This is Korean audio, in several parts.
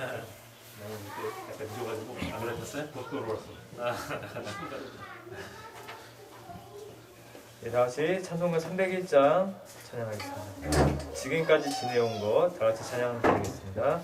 약간 늦어가지고 안 그러셨어요? 못 들어왔어. 네, 다같이 찬송가 301장 찬양하겠습니다. 지금까지 지내온 것 다같이 찬양드리겠습니다.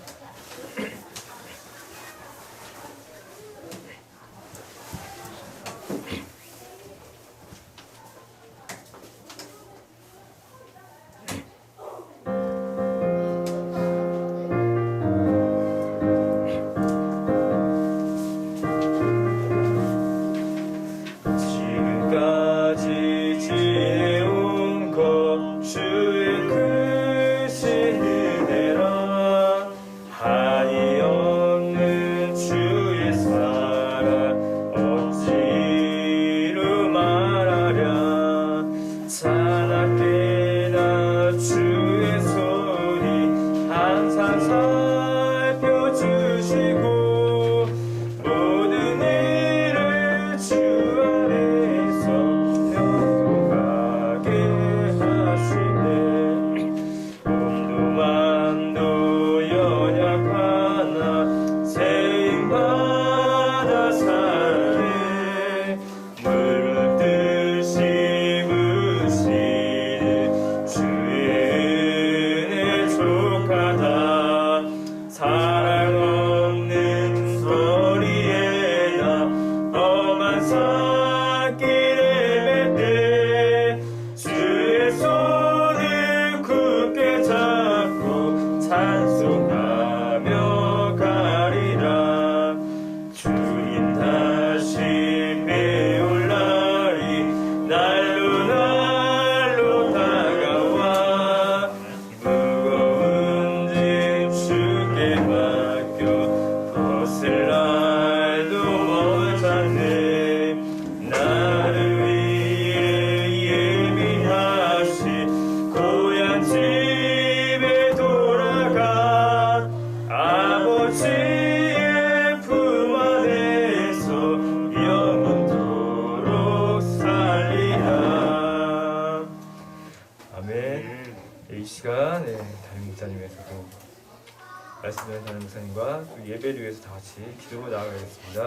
말씀을 전하는 목사님과 또 예배를 위해서 다 같이 기도로 나아가겠습니다.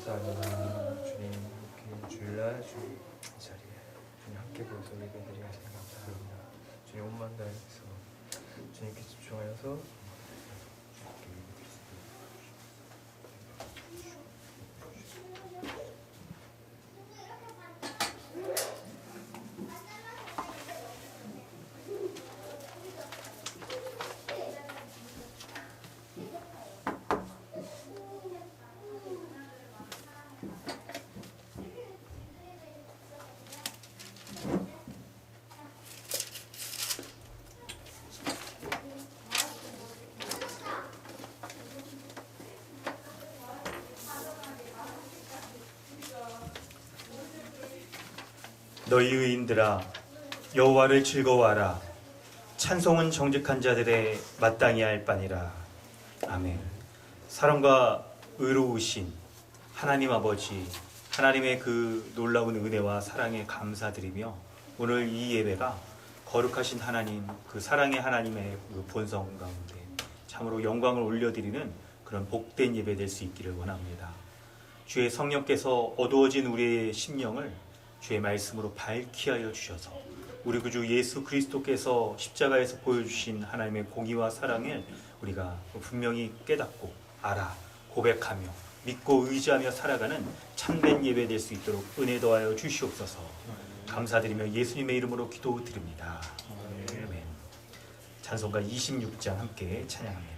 감사합니다. 주님, 이렇게 주일날 주님 자리에 주님 함께 보여서 예배드리게 하시니 감사합니다. 주님 온만 다해서 주님께 집중하여서 너희 의인들아 여호와를 즐거워하라. 찬송은 정직한 자들의 마땅히 할 바니라. 아멘. 사랑과 의로우신 하나님 아버지, 하나님의 그 놀라운 은혜와 사랑에 감사드리며 오늘 이 예배가 거룩하신 하나님, 그 사랑의 하나님의 그 본성 가운데 참으로 영광을 올려드리는 그런 복된 예배 될 수 있기를 원합니다. 주의 성령께서 어두워진 우리의 심령을 주의 말씀으로 밝히 하여 주셔서 우리 구주 예수 그리스도께서 십자가에서 보여주신 하나님의 공의와 사랑을 우리가 분명히 깨닫고 알아 고백하며 믿고 의지하며 살아가는 참된 예배 될 수 있도록 은혜 더하여 주시옵소서. 감사드리며 예수님의 이름으로 기도드립니다. 아멘. 찬송가 26장 함께 찬양합니다.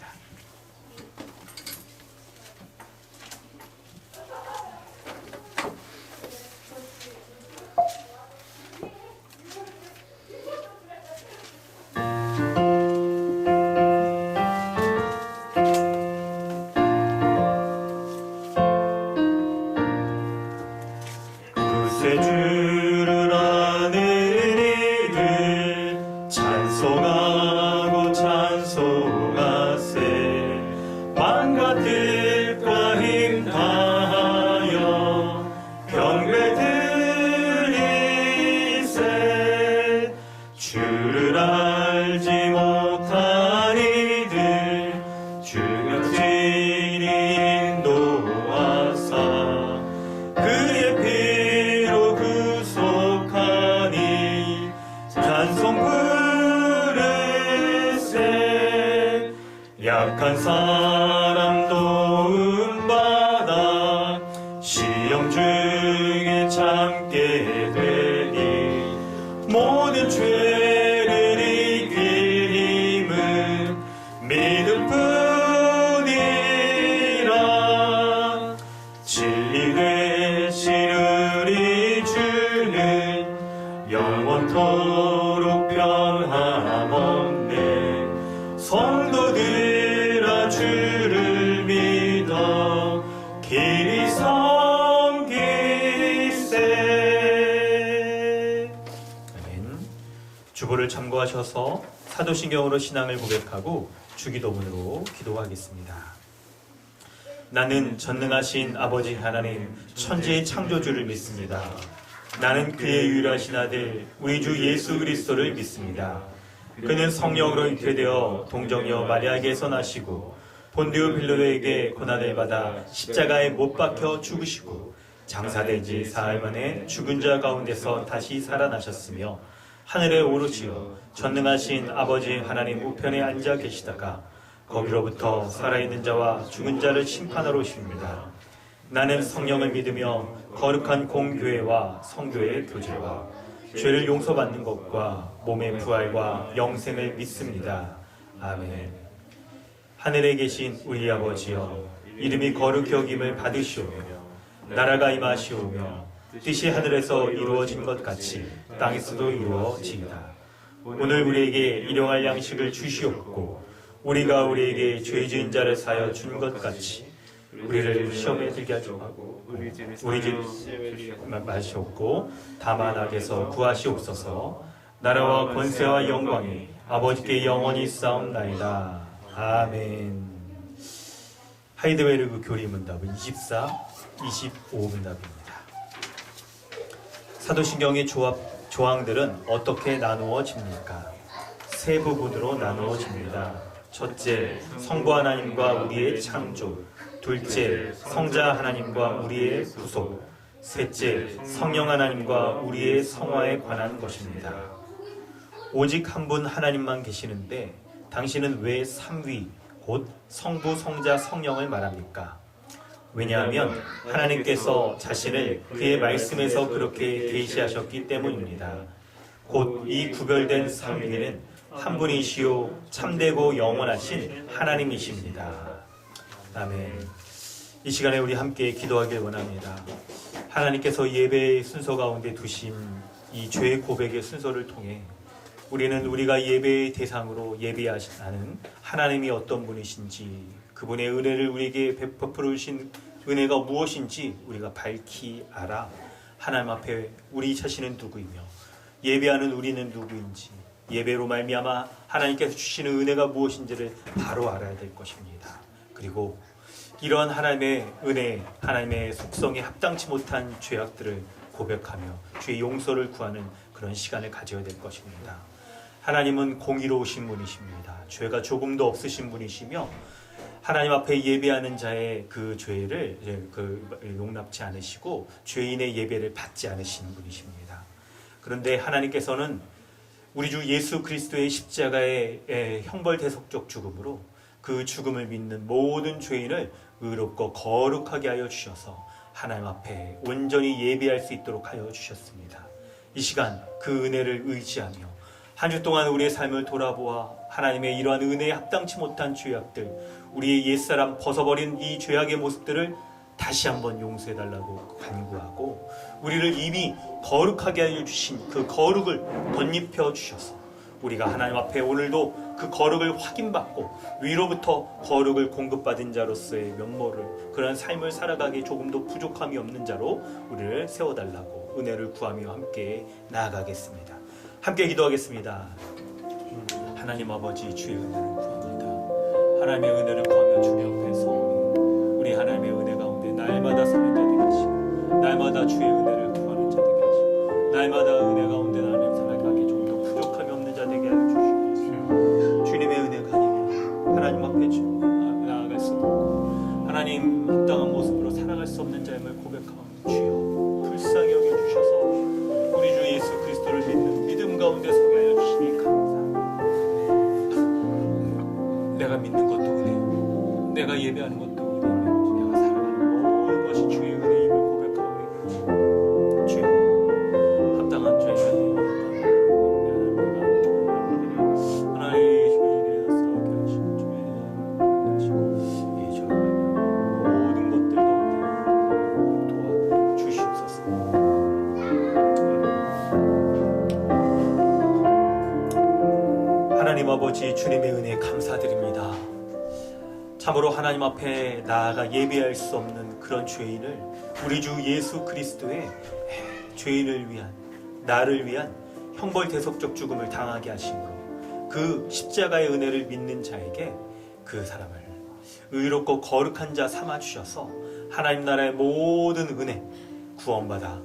주를 아는 이를 찬송하고 찬송하세. 약한 사람 도움받아 시험 중에 참게 되니 모든 죄를 이길 힘은 믿음 뿐이라. 진리 되신 우리 주는 영원토록 변함없네. 성도들아 주를 믿어 길이 섬기세. 아멘. 주보를 참고하셔서 사도신경으로 신앙을 고백하고 주기도문으로 기도하겠습니다. 나는 전능하신 아버지 하나님 천지의 창조주를 믿습니다. 나는 그의 유일하신 아들 우리 주 예수 그리스도를 믿습니다. 그는 성령으로 잉태되어 동정녀 마리아에게서 나시고 본디오 빌라도에게 고난을 받아 십자가에 못 박혀 죽으시고 장사된 지 사흘 만에 죽은 자 가운데서 다시 살아나셨으며 하늘에 오르시어 전능하신 아버지 하나님 우편에 앉아 계시다가 거기로부터 살아있는 자와 죽은 자를 심판하러 오십니다. 나는 성령을 믿으며 거룩한 공교회와 성교의 교제와 죄를 용서받는 것과 몸의 부활과 영생을 믿습니다. 아멘. 하늘에 계신 우리 아버지여, 이름이 거룩히 여김을 받으시오며 나라가 임하시오며 뜻이 하늘에서 이루어진 것 같이 땅에서도 이루어지이다. 오늘 우리에게 일용할 양식을 주시옵고 우리가 우리에게 죄 지은 자를 사하여 준 것 같이 우리를 시험에 들게 하지 말고 우리 죄를 마시옵고 다만 악에서 구하시옵소서. 나라와 권세와 영광이 아버지께 영원히 싸움나이다. 아멘. 하이드베르그 교리 문답은 24, 25 문답입니다. 사도신경의 조항들은 어떻게 나누어집니까? 세 부분으로 나누어집니다. 첫째, 성부 하나님과 우리의 창조. 둘째, 성자 하나님과 우리의 구속. 셋째, 성령 하나님과 우리의 성화에 관한 것입니다. 오직 한 분 하나님만 계시는데 당신은 왜 삼위, 곧 성부, 성자, 성령을 말합니까? 왜냐하면 하나님께서 자신을 그의 말씀에서 그렇게 계시하셨기 때문입니다. 곧 이 구별된 삼위는 한 분이시요 참되고 영원하신 하나님이십니다. 아멘. 이 시간에 우리 함께 기도하길 원합니다. 하나님께서 예배의 순서 가운데 두신 이 죄 고백의 순서를 통해 우리는 우리가 예배의 대상으로 예배하시는 하나님이 어떤 분이신지, 그분의 은혜를 우리에게 베풀어 주신 은혜가 무엇인지 우리가 밝히 알아 하나님 앞에 우리 자신은 누구이며 예배하는 우리는 누구인지, 예배로 말미암아 하나님께서 주시는 은혜가 무엇인지를 바로 알아야 될 것입니다. 그리고 이러한 하나님의 은혜, 하나님의 속성에 합당치 못한 죄악들을 고백하며 주의 용서를 구하는 그런 시간을 가져야 될 것입니다. 하나님은 공의로우신 분이십니다. 죄가 조금도 없으신 분이시며 하나님 앞에 예배하는 자의 그 죄를 용납치 않으시고 죄인의 예배를 받지 않으시는 분이십니다. 그런데 하나님께서는 우리 주 예수 그리스도의 십자가의 형벌대속적 죽음으로 그 죽음을 믿는 모든 죄인을 의롭고 거룩하게 하여 주셔서 하나님 앞에 온전히 예배할 수 있도록 하여 주셨습니다. 이 시간 그 은혜를 의지하며 한 주 동안 우리의 삶을 돌아보아 하나님의 이러한 은혜에 합당치 못한 죄악들, 우리의 옛사람 벗어버린 이 죄악의 모습들을 다시 한번 용서해달라고 간구하고 우리를 이미 거룩하게 하여 주신 그 거룩을 덧입혀 주셔서 우리가 하나님 앞에 오늘도 그 거룩을 확인받고 위로부터 거룩을 공급받은 자로서의 면모를, 그런 삶을 살아가기 조금도 부족함이 없는 자로 우리를 세워달라고 은혜를 구하며 함께 나아가겠습니다. 함께 기도하겠습니다. 하나님 아버지, 주의 은혜를 구합니다. 하나님의 은혜를 구하며 주님 앞에 서오니 우리 하나님의 은혜 가운데 날마다 사는 자 되게 하시고 날마다 주의 은혜를 구하는 자 되게 하시고 날마다 은혜 가운데 나는 살아가기 좀 더 부족함이 없는 자 되게 하여 주시옵소서. 주님의 은혜가 아니면 하나님 앞에 나아갈 수 없고 하나님 합당한 모습으로 살아갈 수 없는 자임을 고백하며 주여 불쌍히 여겨주셔서 우리 주 예수 그리스도를 믿는 믿음 가운데 서게 하여 주시니 감사합니다. 내가 믿는 것도 은혜요, 내가 예배하는 것도 은혜요, 내가 살아가는 모든 것이 주의 은혜임을 고백하고 있고, 주여 합당한 죄가 하나님의 주의 싸우게 하신 주의 모든 것들 가운데 도와주시옵소서. 하나님 아버지, 주님의 은혜에 감사드립니다. 참으로 하나님 앞에 나아가 예배할 수 없는 그런 죄인을 우리 주 예수 그리스도의 죄인을 위한, 나를 위한 형벌 대속적 죽음을 당하게 하심으로 그 십자가의 은혜를 믿는 자에게 그 사람을 의롭고 거룩한 자 삼아 주셔서 하나님 나라의 모든 은혜, 구원받아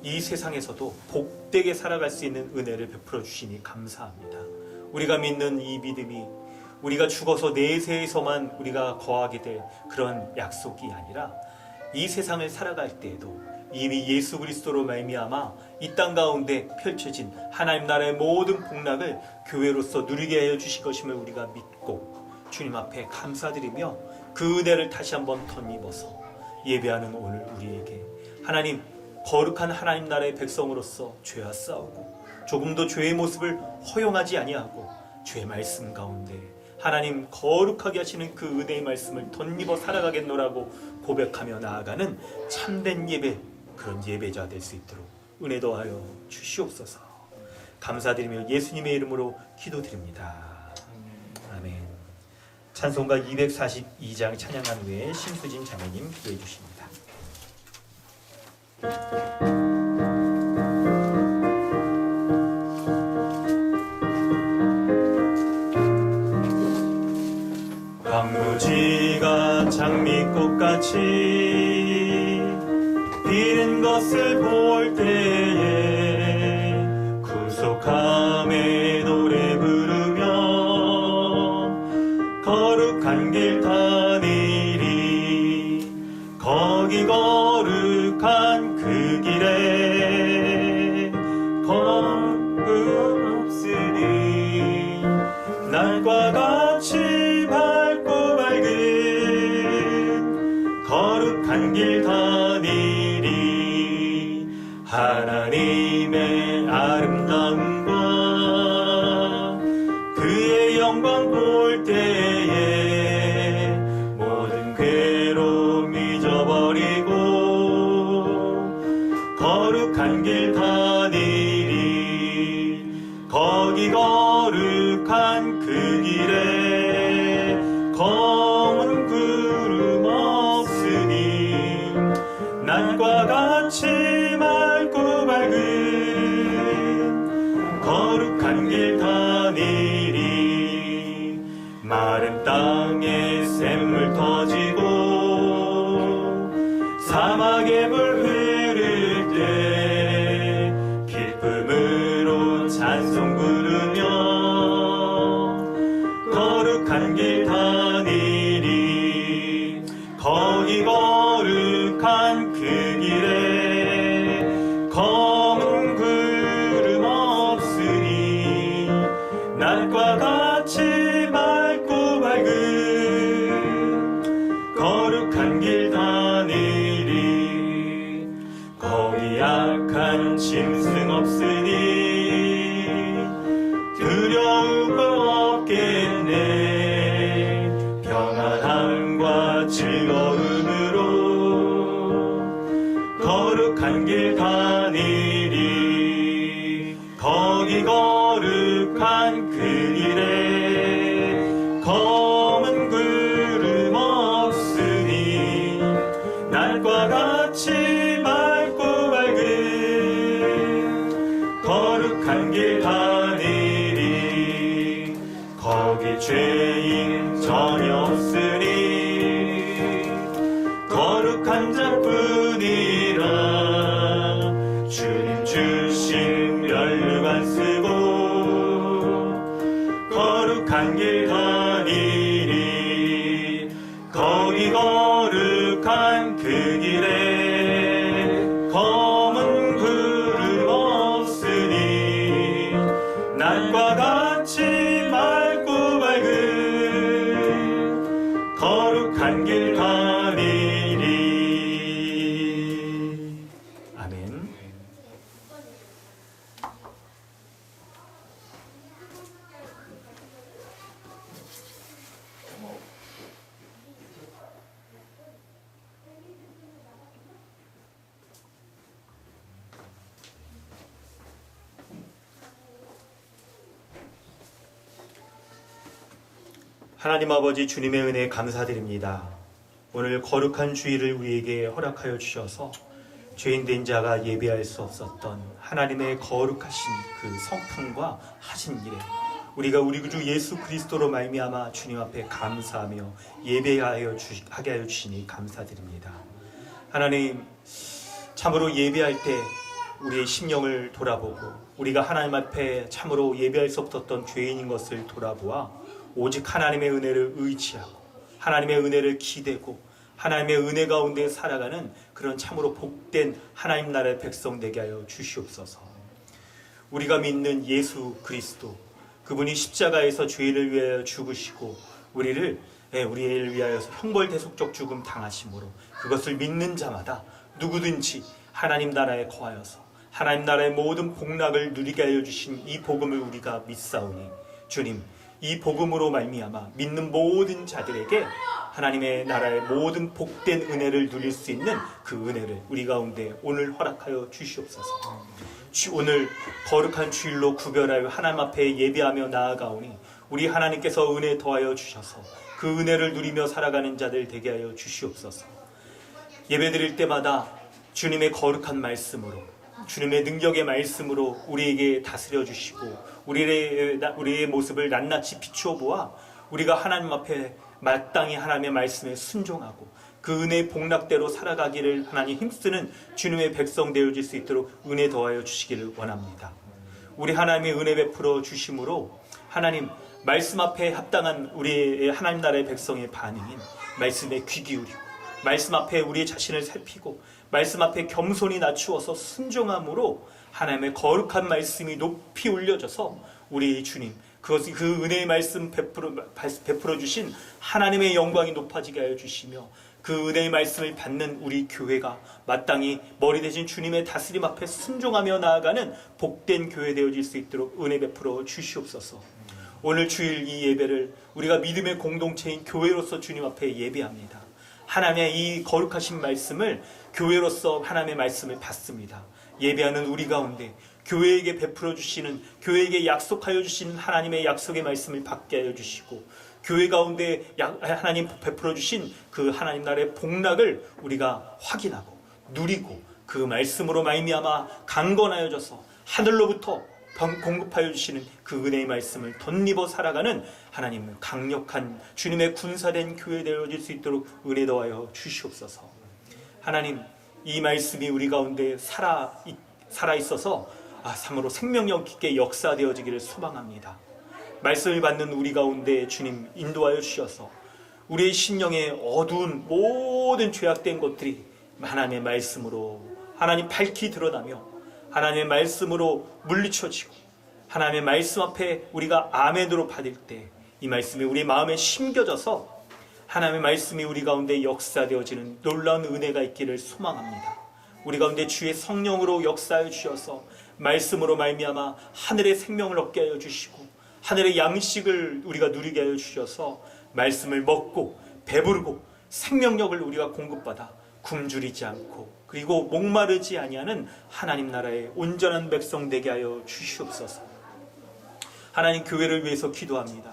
이 세상에서도 복되게 살아갈 수 있는 은혜를 베풀어 주시니 감사합니다. 우리가 믿는 이 믿음이 우리가 죽어서 내세에서만 우리가 거하게 될 그런 약속이 아니라 이 세상을 살아갈 때에도 이미 예수 그리스도로 말미암아 이 땅 가운데 펼쳐진 하나님 나라의 모든 복락을 교회로서 누리게 하여 주실 것임을 우리가 믿고 주님 앞에 감사드리며 그 은혜를 다시 한번 덧입어서 예배하는 오늘 우리에게 하나님, 거룩한 하나님 나라의 백성으로서 죄와 싸우고 조금도 죄의 모습을 허용하지 아니하고 죄의 말씀 가운데 하나님 거룩하게 하시는 그 은혜의 말씀을 덧입어 살아가겠노라고 고백하며 나아가는 참된 예배, 그런 예배자 될 수 있도록 은혜 더하여 주시옵소서. 감사드리며 예수님의 이름으로 기도드립니다. 아멘. 찬송가 242장 찬양한 후에 심수진 자매님 기도해 주십니다. 광무지가 장미꽃같이 피는 것을 볼 때에 구속함의 노래 부르며 거룩한 길 다니리. 거기 거룩한 그 길에 검은 없으니 날과 같이 밝고 밝은 거룩한 길 다니리. 하나님의 아름다움과 그의 영광 볼 때에 모든 괴로움 잊어버리고 거룩한 길 다니리. 거기 거룩한 그 길에 검은 구름 없으니 날과 같이 맑고 밝은 거룩한 길 다니리. 마른 땅에 샘물 터지고 사막에 물 흐를 때 기쁨으로 찬송 부르며 거룩한 길 다니리. 거기 거룩한 그 길에 검은 구름 없으니 날과 같이 맑고 밝은 하나님 아버지 주님의 은혜에 감사드립니다. 오늘 거룩한 주일을 우리에게 허락하여 주셔서 죄인된 자가 예배할 수 없었던 하나님의 거룩하신 그 성품과 하신 일에 우리가 우리 주 예수 그리스도로 말미암아 주님 앞에 감사하며 하게 하여 주시니 감사드립니다. 하나님, 참으로 예배할 때 우리의 심령을 돌아보고 우리가 하나님 앞에 참으로 예배할 수 없었던 죄인인 것을 돌아보아 오직 하나님의 은혜를 의지하고 하나님의 은혜를 기대고 하나님의 은혜 가운데 살아가는 그런 참으로 복된 하나님 나라의 백성 되게 하여 주시옵소서. 우리가 믿는 예수 그리스도, 그분이 십자가에서 죄를 위하여 죽으시고 우리를 위하여 형벌대속적 죽음 당하심으로 그것을 믿는 자마다 누구든지 하나님 나라에 거하여서 하나님 나라의 모든 복락을 누리게 하여 주신 이 복음을 우리가 믿사오니 주님, 이 복음으로 말미암아 믿는 모든 자들에게 하나님의 나라의 모든 복된 은혜를 누릴 수 있는 그 은혜를 우리 가운데 오늘 허락하여 주시옵소서. 오늘 거룩한 주일로 구별하여 하나님 앞에 예배하며 나아가오니 우리 하나님께서 은혜 더하여 주셔서 그 은혜를 누리며 살아가는 자들 되게 하여 주시옵소서. 예배드릴 때마다 주님의 거룩한 말씀으로, 주님의 능력의 말씀으로 우리에게 다스려 주시고 우리의 모습을 낱낱이 비추어 보아 우리가 하나님 앞에 마땅히 하나님의 말씀에 순종하고 그 은혜의 복락대로 살아가기를 하나님 힘쓰는 주님의 백성 되어질 수 있도록 은혜 더하여 주시기를 원합니다. 우리 하나님의 은혜 베풀어 주심으로 하나님 말씀 앞에 합당한 우리의 하나님 나라의 백성의 반응인 말씀에 귀 기울이고 말씀 앞에 우리의 자신을 살피고 말씀 앞에 겸손히 낮추어서 순종함으로 하나님의 거룩한 말씀이 높이 올려져서 우리 주님, 그것이 그 은혜의 말씀 베풀어 주신 하나님의 영광이 높아지게 하여 주시며 그 은혜의 말씀을 받는 우리 교회가 마땅히 머리 대신 주님의 다스림 앞에 순종하며 나아가는 복된 교회 되어질 수 있도록 은혜 베풀어 주시옵소서. 오늘 주일 이 예배를 우리가 믿음의 공동체인 교회로서 주님 앞에 예배합니다. 하나님의 이 거룩하신 말씀을 교회로서 하나님의 말씀을 받습니다. 예배하는 우리 가운데 교회에게 베풀어 주시는, 교회에게 약속하여 주시는 하나님의 약속의 말씀을 받게 하여 주시고 교회 가운데 하나님 베풀어 주신 그 하나님 나라의 복락을 우리가 확인하고 누리고 그 말씀으로 말미암아 강건하여져서 하늘로부터 공급하여 주시는 그 은혜의 말씀을 덧입어 살아가는 하나님 강력한 주님의 군사된 교회 되어질 수 있도록 은혜 더하여 주시옵소서. 하나님, 이 말씀이 우리 가운데 살아 있어서 참으로 생명력 있게 역사되어지기를 소망합니다. 말씀을 받는 우리 가운데 주님 인도하여 주셔서 우리의 심령에 어두운 모든 죄악된 것들이 하나님의 말씀으로 하나님 밝히 드러나며 하나님의 말씀으로 물리쳐지고 하나님의 말씀 앞에 우리가 아멘으로 받을 때 이 말씀이 우리 마음에 심겨져서 하나님의 말씀이 우리 가운데 역사되어지는 놀라운 은혜가 있기를 소망합니다. 우리 가운데 주의 성령으로 역사하여 주셔서 말씀으로 말미암아 하늘의 생명을 얻게 하여 주시고 하늘의 양식을 우리가 누리게 하여 주셔서 말씀을 먹고 배부르고 생명력을 우리가 공급받아 굶주리지 않고 그리고 목마르지 아니하는 하나님 나라의 온전한 백성 되게 하여 주시옵소서. 하나님, 교회를 위해서 기도합니다.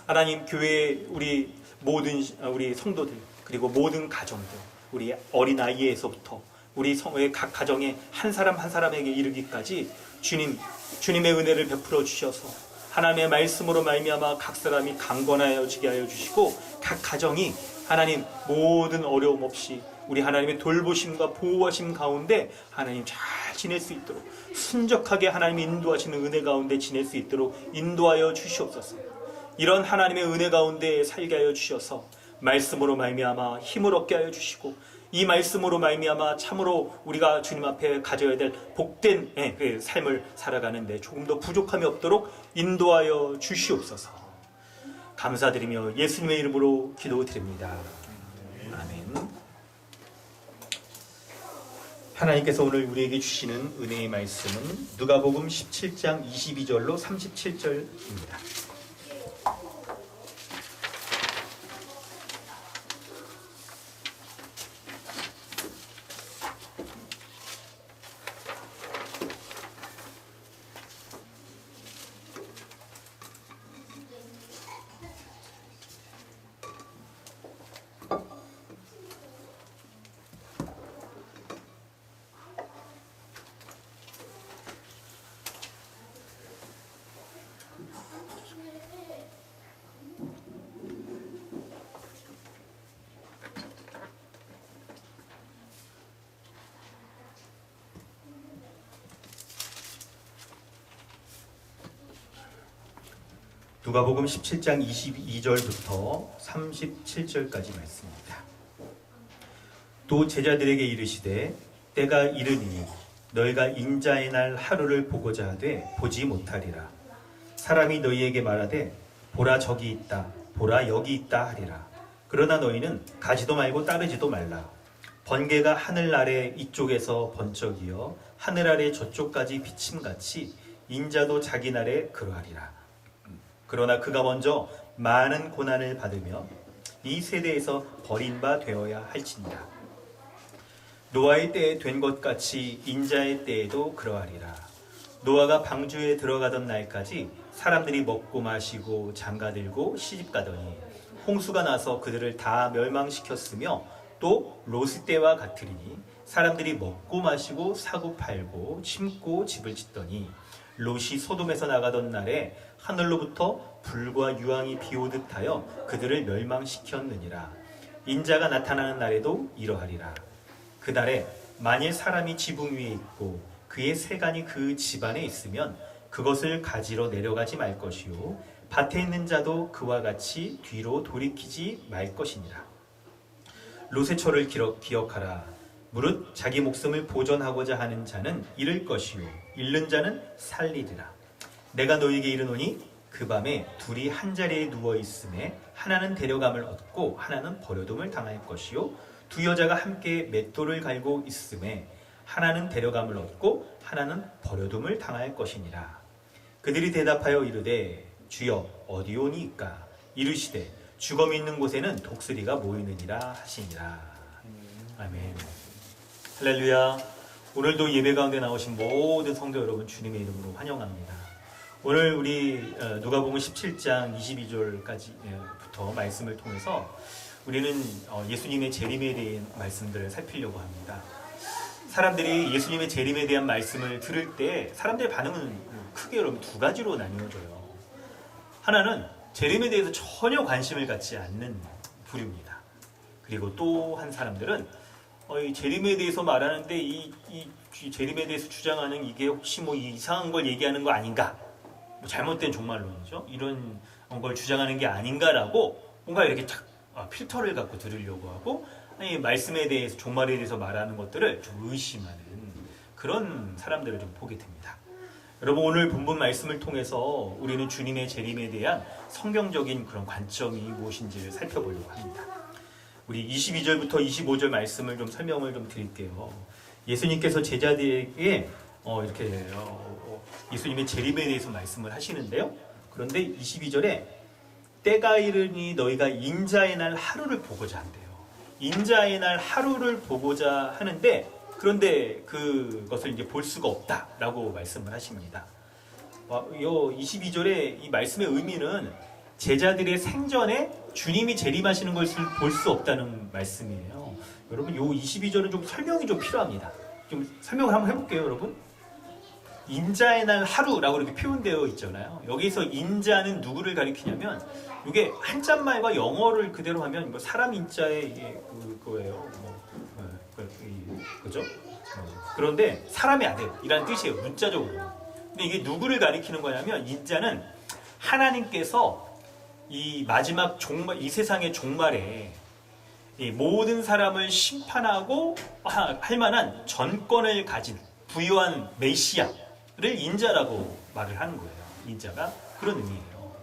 하나님, 교회에 우리 모든 우리 성도들 그리고 모든 가정들, 우리 어린아이에서부터 우리 성의 각 가정의 한 사람 한 사람에게 이르기까지 주님의 은혜를 베풀어 주셔서 하나님의 말씀으로 말미암아 각 사람이 강건하여지게 하여 주시고 각 가정이 하나님 모든 어려움 없이 우리 하나님의 돌보심과 보호하심 가운데 하나님 잘 지낼 수 있도록 순적하게 하나님이 인도하시는 은혜 가운데 지낼 수 있도록 인도하여 주시옵소서. 이런 하나님의 은혜 가운데 살게 하여 주셔서 말씀으로 말미암아 힘을 얻게 하여 주시고 이 말씀으로 말미암아 참으로 우리가 주님 앞에 가져야 될 복된 삶을 살아가는데 조금 더 부족함이 없도록 인도하여 주시옵소서. 감사드리며 예수님의 이름으로 기도드립니다. 아멘. 하나님께서 오늘 우리에게 주시는 은혜의 말씀은 누가복음 17장 22절로 37절입니다. 누가복음 17장 22절부터 37절까지 말씀입니다. 또 제자들에게 이르시되 때가 이르니 너희가 인자의 날 하루를 보고자 하되 보지 못하리라. 사람이 너희에게 말하되 보라 저기 있다 보라 여기 있다 하리라. 그러나 너희는 가지도 말고 따르지도 말라. 번개가 하늘 아래 이쪽에서 번쩍이어 하늘 아래 저쪽까지 비침같이 인자도 자기 날에 그러하리라. 그러나 그가 먼저 많은 고난을 받으며 이 세대에서 버린 바 되어야 할지니라. 노아의 때에 된 것 같이 인자의 때에도 그러하리라. 노아가 방주에 들어가던 날까지 사람들이 먹고 마시고 장가들고 시집가더니 홍수가 나서 그들을 다 멸망시켰으며 또 롯의 때와 같으리니 사람들이 먹고 마시고 사고 팔고 심고 집을 짓더니 롯이 소돔에서 나가던 날에 하늘로부터 불과 유황이 비오듯 하여 그들을 멸망시켰느니라. 인자가 나타나는 날에도 이러하리라. 그날에 만일 사람이 지붕 위에 있고 그의 세간이 그 집안에 있으면 그것을 가지러 내려가지 말 것이요 밭에 있는 자도 그와 같이 뒤로 돌이키지 말 것이니라. 롯의 초를 기억하라. 무릇 자기 목숨을 보존하고자 하는 자는 잃을 것이요 잃는 자는 살리리라. 내가 너희에게 이르노니 그 밤에 둘이 한 자리에 누워 있음에 하나는 데려감을 얻고 하나는 버려둠을 당할 것이요 두 여자가 함께 맷돌을 갈고 있음에 하나는 데려감을 얻고 하나는 버려둠을 당할 것이니라. 그들이 대답하여 이르되 주여 어디오니이까? 이르시되 주검이 있는 곳에는 독수리가 모이느니라 하시니라. 아멘. 할렐루야. 오늘도 예배 가운데 나오신 모든 성도 여러분 주님의 이름으로 환영합니다. 오늘 우리 누가복음 17장 22절까지부터 말씀을 통해서 우리는 예수님의 재림에 대한 말씀들을 살피려고 합니다. 사람들이 예수님의 재림에 대한 말씀을 들을 때 사람들의 반응은 크게 여러분 두 가지로 나뉘어져요. 하나는 재림에 대해서 전혀 관심을 갖지 않는 부류입니다. 그리고 또 한 사람들은 이 재림에 대해서 말하는데 이 재림에 대해서 주장하는 이게 혹시 뭐 이상한 걸 얘기하는 거 아닌가? 뭐 잘못된 종말론이죠. 이런 걸 주장하는 게 아닌가라고 뭔가 이렇게 탁 필터를 갖고 들으려고 하고 말씀에 대해서 종말에 대해서 말하는 것들을 좀 의심하는 그런 사람들을 좀 보게 됩니다. 여러분 오늘 본문 말씀을 통해서 우리는 주님의 재림에 대한 성경적인 그런 관점이 무엇인지를 살펴보려고 합니다. 우리 22절부터 25절 말씀을 좀 설명을 좀 드릴게요. 예수님께서 제자들에게 이렇게 예수님의 재림에 대해서 말씀을 하시는데요. 그런데 22절에 때가 이르니 너희가 인자의 날 하루를 보고자 한대요. 인자의 날 하루를 보고자 하는데 그런데 그것을 이제 볼 수가 없다라고 말씀을 하십니다. 이 22절의 이 말씀의 의미는 제자들의 생전에 주님이 재림하시는 것을 볼 수 없다는 말씀이에요. 여러분 이 22절은 좀 설명이 좀 필요합니다. 좀 설명을 한번 해볼게요, 여러분. 인자의 날 하루라고 이렇게 표현되어 있잖아요. 여기서 인자는 누구를 가리키냐면 이게 한자말과 영어를 그대로 하면 사람 인자의 그거예요. 그죠? 그런데 사람의 아들이라는 뜻이에요. 문자적으로. 근데 이게 누구를 가리키는 거냐면 인자는 하나님께서 이 마지막 종말, 이 세상의 종말에 이 모든 사람을 심판하고 할 만한 전권을 가진 부유한 메시아를 인자라고 말을 하는 거예요. 인자가 그런 의미예요.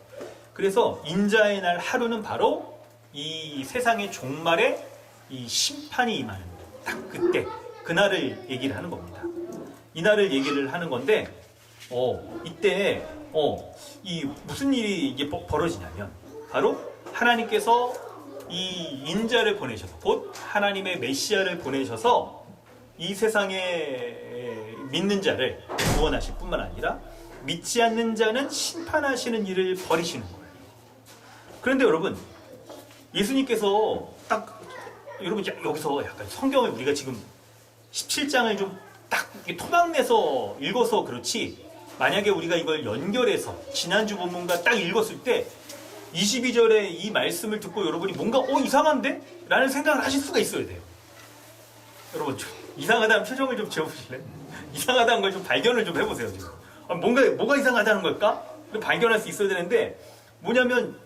그래서 인자의 날 하루는 바로 이 세상의 종말에 이 심판이 임하는 딱 그때 그날을 얘기를 하는 겁니다. 이날을 얘기를 하는 건데 이때 이 무슨 일이 이게 벌어지냐면 바로 하나님께서 이 인자를 보내셔서 곧 하나님의 메시아를 보내셔서 이 세상에 믿는 자를 구원하실 뿐만 아니라 믿지 않는 자는 심판하시는 일을 벌이시는 거예요. 그런데 여러분 예수님께서 딱 여러분 여기서 약간 성경을 우리가 지금 17장을 좀 딱 토막내서 읽어서 그렇지 만약에 우리가 이걸 연결해서 지난주 본문과 딱 읽었을 때 22절에 이 말씀을 듣고 여러분이 뭔가 이상한데? 라는 생각을 하실 수가 있어야 돼요. 여러분 좀 이상하다는 표정을 좀 지어보실래요? 이상하다는 걸 좀 발견을 좀 해보세요. 지금 뭐가 이상하다는 걸까? 발견할 수 있어야 되는데 뭐냐면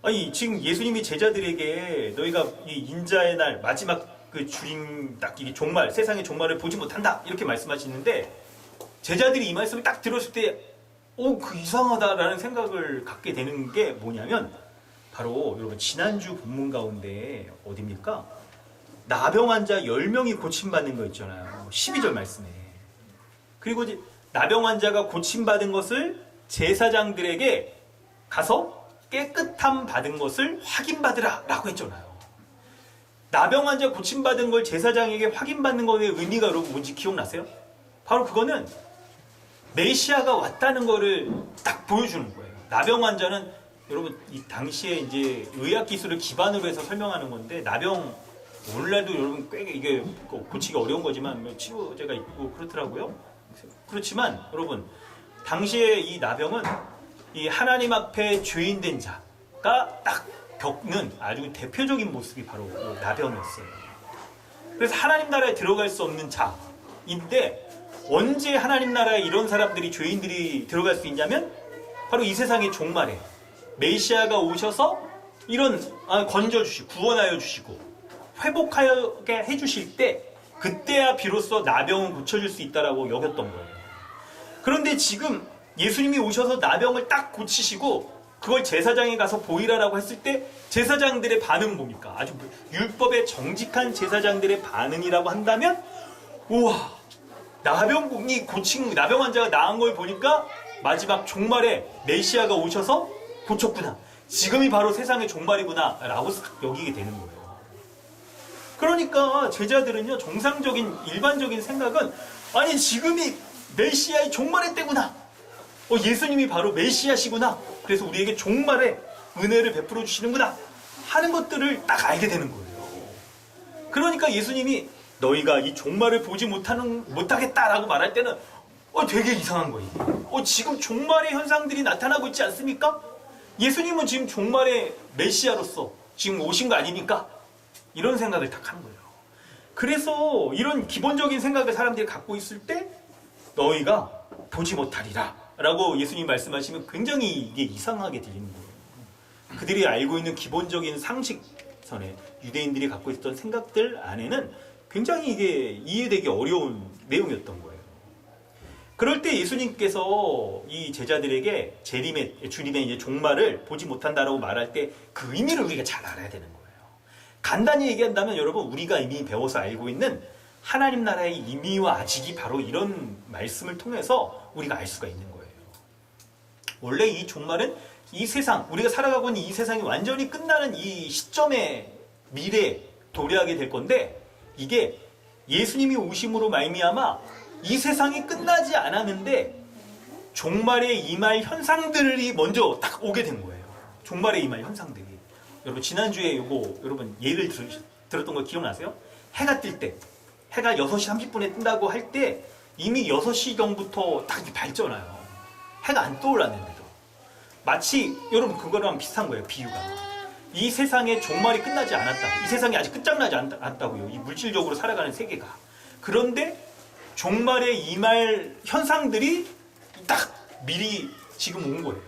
아니 지금 예수님이 제자들에게 너희가 이 인자의 날 마지막 그 주임 딱 이게 종말 세상의 종말을 보지 못한다 이렇게 말씀하시는데 제자들이 이 말씀을 딱 들었을 때 그 이상하다라는 생각을 갖게 되는 게 뭐냐면 바로 여러분 지난주 본문 가운데 어디입니까? 나병 환자 10명이 고침받는 거 있잖아요. 12절 말씀에. 그리고 이제 나병 환자가 고침받은 것을 제사장들에게 가서 깨끗함 받은 것을 확인받으라 라고 했잖아요. 나병 환자 고침받은 걸 제사장에게 확인받는 것의 의미가 여러분 뭔지 기억나세요? 바로 그거는 메시아가 왔다는 거를 딱 보여주는 거예요. 나병 환자는 여러분 이 당시에 이제 의학 기술을 기반으로 해서 설명하는 건데 나병 오늘날도 여러분 꽤 이게 고치기 어려운 거지만 치료제가 있고 그렇더라고요. 그렇지만 여러분 당시에 이 나병은 이 하나님 앞에 죄인된 자가 딱 겪는 아주 대표적인 모습이 바로 나병이었어요. 그래서 하나님 나라에 들어갈 수 없는 자인데 언제 하나님 나라에 이런 사람들이 죄인들이 들어갈 수 있냐면 바로 이 세상의 종말에 메시아가 오셔서 이런 건져주시고 구원하여 주시고 회복하게 해주실 때 그때야 비로소 나병은 고쳐질 수 있다라고 여겼던 거예요. 그런데 지금 예수님이 오셔서 나병을 딱 고치시고 그걸 제사장에 가서 보이라라고 했을 때 제사장들의 반응은 뭡니까? 아주 율법에 정직한 제사장들의 반응이라고 한다면 우와 나병이 고친 나병 환자가 나은 걸 보니까 마지막 종말에 메시아가 오셔서 고쳤구나. 지금이 바로 세상의 종말이구나 라고 여기게 되는 거예요. 그러니까 제자들은요 정상적인 일반적인 생각은 아니 지금이 메시아의 종말의 때구나. 예수님이 바로 메시아시구나. 그래서 우리에게 종말의 은혜를 베풀어 주시는구나 하는 것들을 딱 알게 되는 거예요. 그러니까 예수님이 너희가 이 종말을 보지 못하겠다라고 말할 때는 되게 이상한 거예요. 지금 종말의 현상들이 나타나고 있지 않습니까? 예수님은 지금 종말의 메시아로서 지금 오신 거 아닙니까? 이런 생각을 딱 하는 거예요. 그래서 이런 기본적인 생각을 사람들이 갖고 있을 때 너희가 보지 못하리라 라고 예수님이 말씀하시면 굉장히 이게 이상하게 들리는 거예요. 그들이 알고 있는 기본적인 상식선에 유대인들이 갖고 있었던 생각들 안에는 굉장히 이게 이해되기 어려운 내용이었던 거예요. 그럴 때 예수님께서 이 제자들에게 주님의 이제 종말을 보지 못한다라고 말할 때 그 의미를 우리가 잘 알아야 되는 거예요. 간단히 얘기한다면 여러분 우리가 이미 배워서 알고 있는 하나님 나라의 이미와 아직이 바로 이런 말씀을 통해서 우리가 알 수가 있는 거예요. 원래 이 종말은 이 세상, 우리가 살아가고 있는 이 세상이 완전히 끝나는 이 시점에 미래에 도래하게 될 건데 이게 예수님이 오심으로 말미암아 이 세상이 끝나지 않았는데 종말에 임할 현상들이 먼저 딱 오게 된 거예요. 종말에 임할 현상들이. 여러분 지난주에 여러분 예를 들었던 거 기억나세요? 해가 뜰 때 해가 6시 30분에 뜬다고 할 때 이미 6시경부터 딱 밝잖아요. 해가 안 떠올랐는데도. 마치 여러분 그거랑 비슷한 거예요. 비유가. 이 세상의 종말이 끝나지 않았다. 이 세상이 아직 끝장나지 않았다고요. 이 물질적으로 살아가는 세계가. 그런데 종말에 임할 현상들이 딱 미리 지금 온 거예요.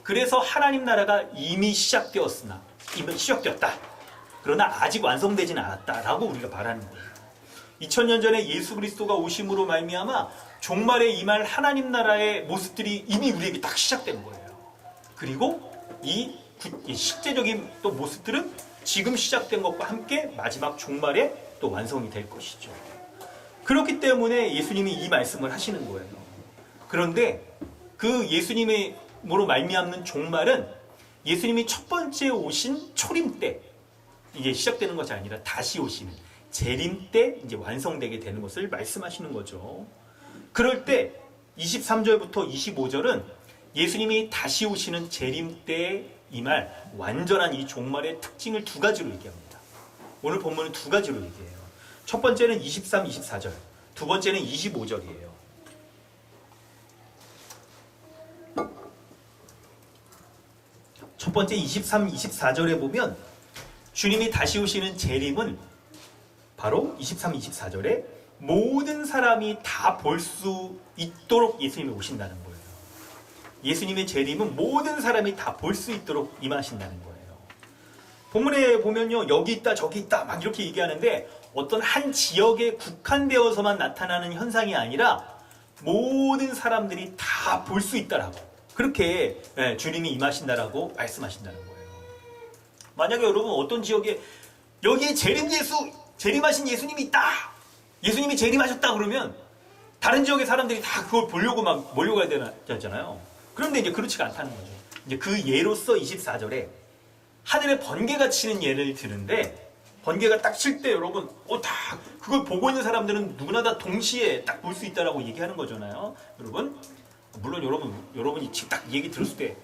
그래서 하나님 나라가 이미 시작되었다. 그러나 아직 완성되지는 않았다라고 우리가 말하는 거예요. 2000년 전에 예수 그리스도가 오심으로 말미암아 종말에 임할 하나님 나라의 모습들이 이미 우리에게 딱 시작된 거예요. 그리고 이 실제적인 또 모습들은 지금 시작된 것과 함께 마지막 종말에 또 완성이 될 것이죠. 그렇기 때문에 예수님이 이 말씀을 하시는 거예요. 그런데 그 예수님의 뭐로 말미암는 종말은 예수님이 첫 번째 오신 초림 때 이게 시작되는 것이 아니라 다시 오시는 재림 때 이제 완성되게 되는 것을 말씀하시는 거죠. 그럴 때 23절부터 25절은 예수님이 다시 오시는 재림 때 임할 완전한 이 종말의 특징을 두 가지로 얘기합니다. 오늘 본문은 두 가지로 얘기해요. 첫 번째는 23, 24절, 두 번째는 25절이에요. 첫 번째 23, 24절에 보면 주님이 다시 오시는 재림은 바로 23, 24절에 모든 사람이 다 볼 수 있도록 예수님이 오신다는 거예요. 예수님의 재림은 모든 사람이 다 볼 수 있도록 임하신다는 거예요. 본문에 보면요, 여기 있다 저기 있다 막 이렇게 얘기하는데 어떤 한 지역에 국한되어서만 나타나는 현상이 아니라 모든 사람들이 다 볼 수 있다라고, 그렇게 주님이 임하신다라고 말씀하신다는 거예요. 만약에 여러분 어떤 지역에 여기에 재림하신 예수님이 있다, 예수님이 재림하셨다 그러면 다른 지역의 사람들이 다 그걸 보려고 막 몰려가야 되잖아요. 그런데 이제 그렇지가 않다는 거죠. 이제 그 예로서 24절에 하늘에 번개가 치는 예를 드는데, 번개가 딱 칠 때 여러분 다 그걸 보고 있는 사람들은 누구나 다 동시에 딱 볼 수 있다라고 얘기하는 거잖아요. 여러분 물론 여러분이 지금 딱 얘기 들었을 때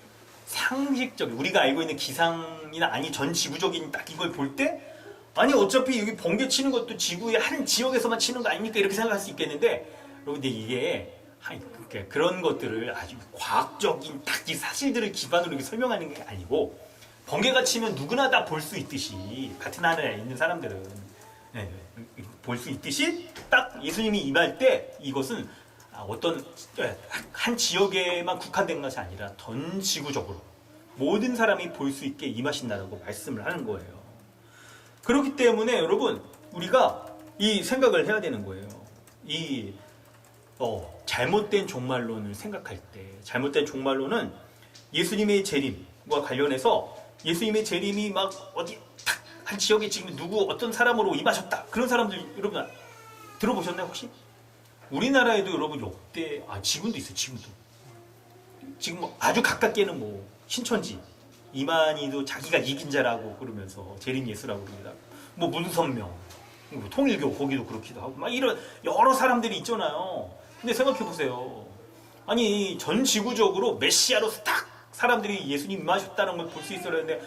상식적인 우리가 알고 있는 기상이나 아니 전 지구적인 딱 이걸 볼 때, 아니 어차피 여기 번개 치는 것도 지구의 한 지역에서만 치는 거 아닙니까? 이렇게 생각할 수 있겠는데, 여러분 근데 이게 그런 것들을 아주 과학적인 딱 이 사실들을 기반으로 이렇게 설명하는 게 아니고, 번개가 치면 누구나 다 볼 수 있듯이, 같은 하늘에 있는 사람들은 볼 수 있듯이 딱 예수님이 임할 때 이것은 어떤 한 지역에만 국한된 것이 아니라 전 지구적으로 모든 사람이 볼 수 있게 임하신다고 말씀을 하는 거예요. 그렇기 때문에 여러분 우리가 이 생각을 해야 되는 거예요. 이 잘못된 종말론을 생각할 때, 잘못된 종말론은 예수님의 재림과 관련해서 예수님의 재림이 막 어디 탁 한 지역에 지금 누구 어떤 사람으로 임하셨다, 그런 사람들 여러분 들어보셨나요 혹시? 우리나라에도 여러분 역대 지금도 있어요. 지금 아주 가깝게는 뭐 신천지 이만희도 자기가 이긴 자라고 그러면서 재림 예수라고 그럽니다. 뭐 문선명, 뭐 통일교 거기도 그렇기도 하고 막 이런 여러 사람들이 있잖아요. 근데 생각해 보세요. 아니 전 지구적으로 메시아로서 딱 사람들이 예수님 임하셨다는 걸 볼 수 있어야 하는데,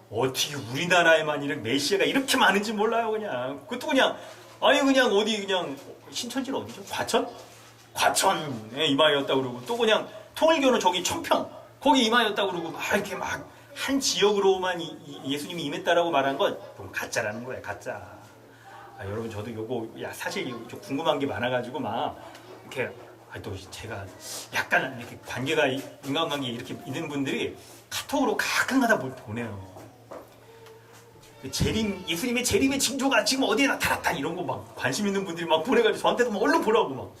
어떻게 우리나라에만 이렇게 메시아가 이렇게 많은지 몰라요. 그냥 그것도 그냥 그냥 어디 그냥 신천지는 어디죠? 과천에 임하였다 그러고, 또 그냥 통일교는 저기 청평 거기 임하였다 그러고 막 이렇게 막 한 지역으로만 예수님이 임했다라고 말한 건 가짜라는 거예요. 가짜. 여러분 저도 요거 사실 좀 궁금한 게 많아가지고 막 이렇게 또 제가 약간 이렇게 인간관계 이렇게 있는 분들이 카톡으로 가끔가다 보내요. 예수님의 재림의 징조가 지금 어디에 나타났다 이런 거 막 관심 있는 분들이 막 보내가지고 저한테도 막 얼른 보라고 막.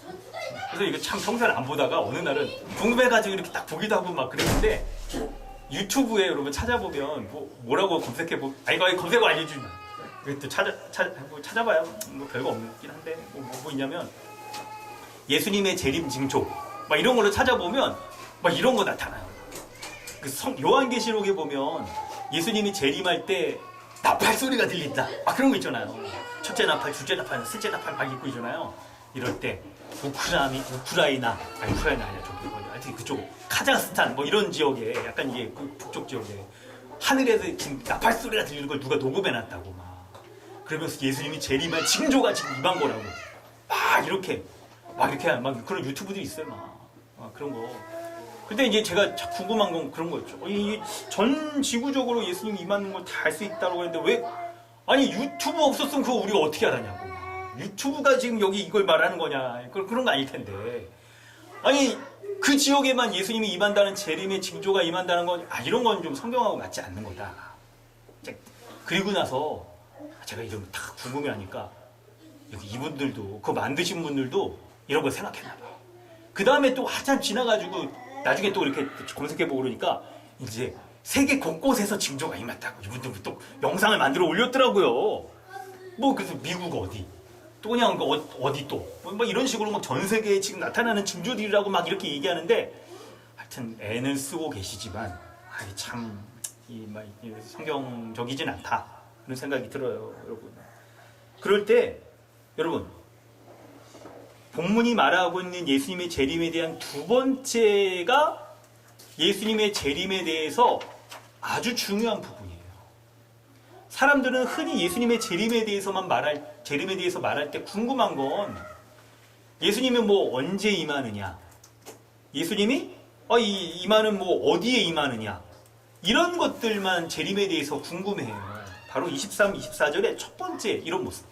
그래서 이거 참 평소에 안 보다가 어느 날은 궁금해가지고 이렇게 딱 보기도 하고 막 그랬는데, 유튜브에 여러분 찾아보면 뭐라고 검색해보, 이거 검색어 알려주지 마. 또 찾아봐야 뭐 별거 없긴 한데 뭐 있냐면 예수님의 재림 징조 막 이런 걸로 찾아보면 막 이런 거 나타나요. 요한계시록에 보면 예수님이 재림할 때 나팔 소리가 들린다 그런 거 있잖아요. 첫째 나팔, 둘째 나팔, 셋째 나팔 막 있고 있잖아요. 이럴 때 우크라이나 아니야 저기 하여튼 그쪽 카자흐스탄 뭐 이런 지역에 약간 이게 그 북쪽 지역에 하늘에서 지금 나팔 소리가 들리는 걸 누가 녹음해놨다고 막 그러면서 예수님이 재림할 징조가 지금 임한 거라고 막 이렇게 막 그런 유튜브들이 있어요. 막 그런 거. 근데 이제 제가 궁금한 건 그런 거였죠. 전 지구적으로 예수님이 임하는 걸 다 알 수 있다고 했는데 왜 유튜브 없었으면 그거 우리가 어떻게 알았냐고. 유튜브가 지금 여기 이걸 말하는 거냐. 그런 거 아닐 텐데. 그 지역에만 예수님이 임한다는 재림의 징조가 임한다는 건 이런 건 좀 성경하고 맞지 않는 거다. 그리고 나서 제가 이런 거 다 궁금해하니까 이분들도 그거 만드신 분들도 이런 걸 생각했나 봐. 그 다음에 또 한참 지나가지고 나중에 또 이렇게 검색해보고 그러니까 이제 세계 곳곳에서 징조가 임했다고 이분들 또 영상을 만들어 올렸더라고요. 그래서 미국 어디 또 그냥 어디 또 뭐 이런 식으로 막 전 세계에 지금 나타나는 징조들이라고 막 이렇게 얘기하는데, 하여튼 애는 쓰고 계시지만 참 성경적이진 않다 그런 생각이 들어요, 여러분. 그럴 때 여러분 본문이 말하고 있는 예수님의 재림에 대한 두 번째가 예수님의 재림에 대해서 아주 중요한 부분이에요. 사람들은 흔히 예수님의 재림에 대해서 말할 때 궁금한 건 예수님이 언제 임하느냐, 예수님이 임하는 어디에 임하느냐, 이런 것들만 재림에 대해서 궁금해해요. 바로 23, 24절의 첫 번째 이런 모습.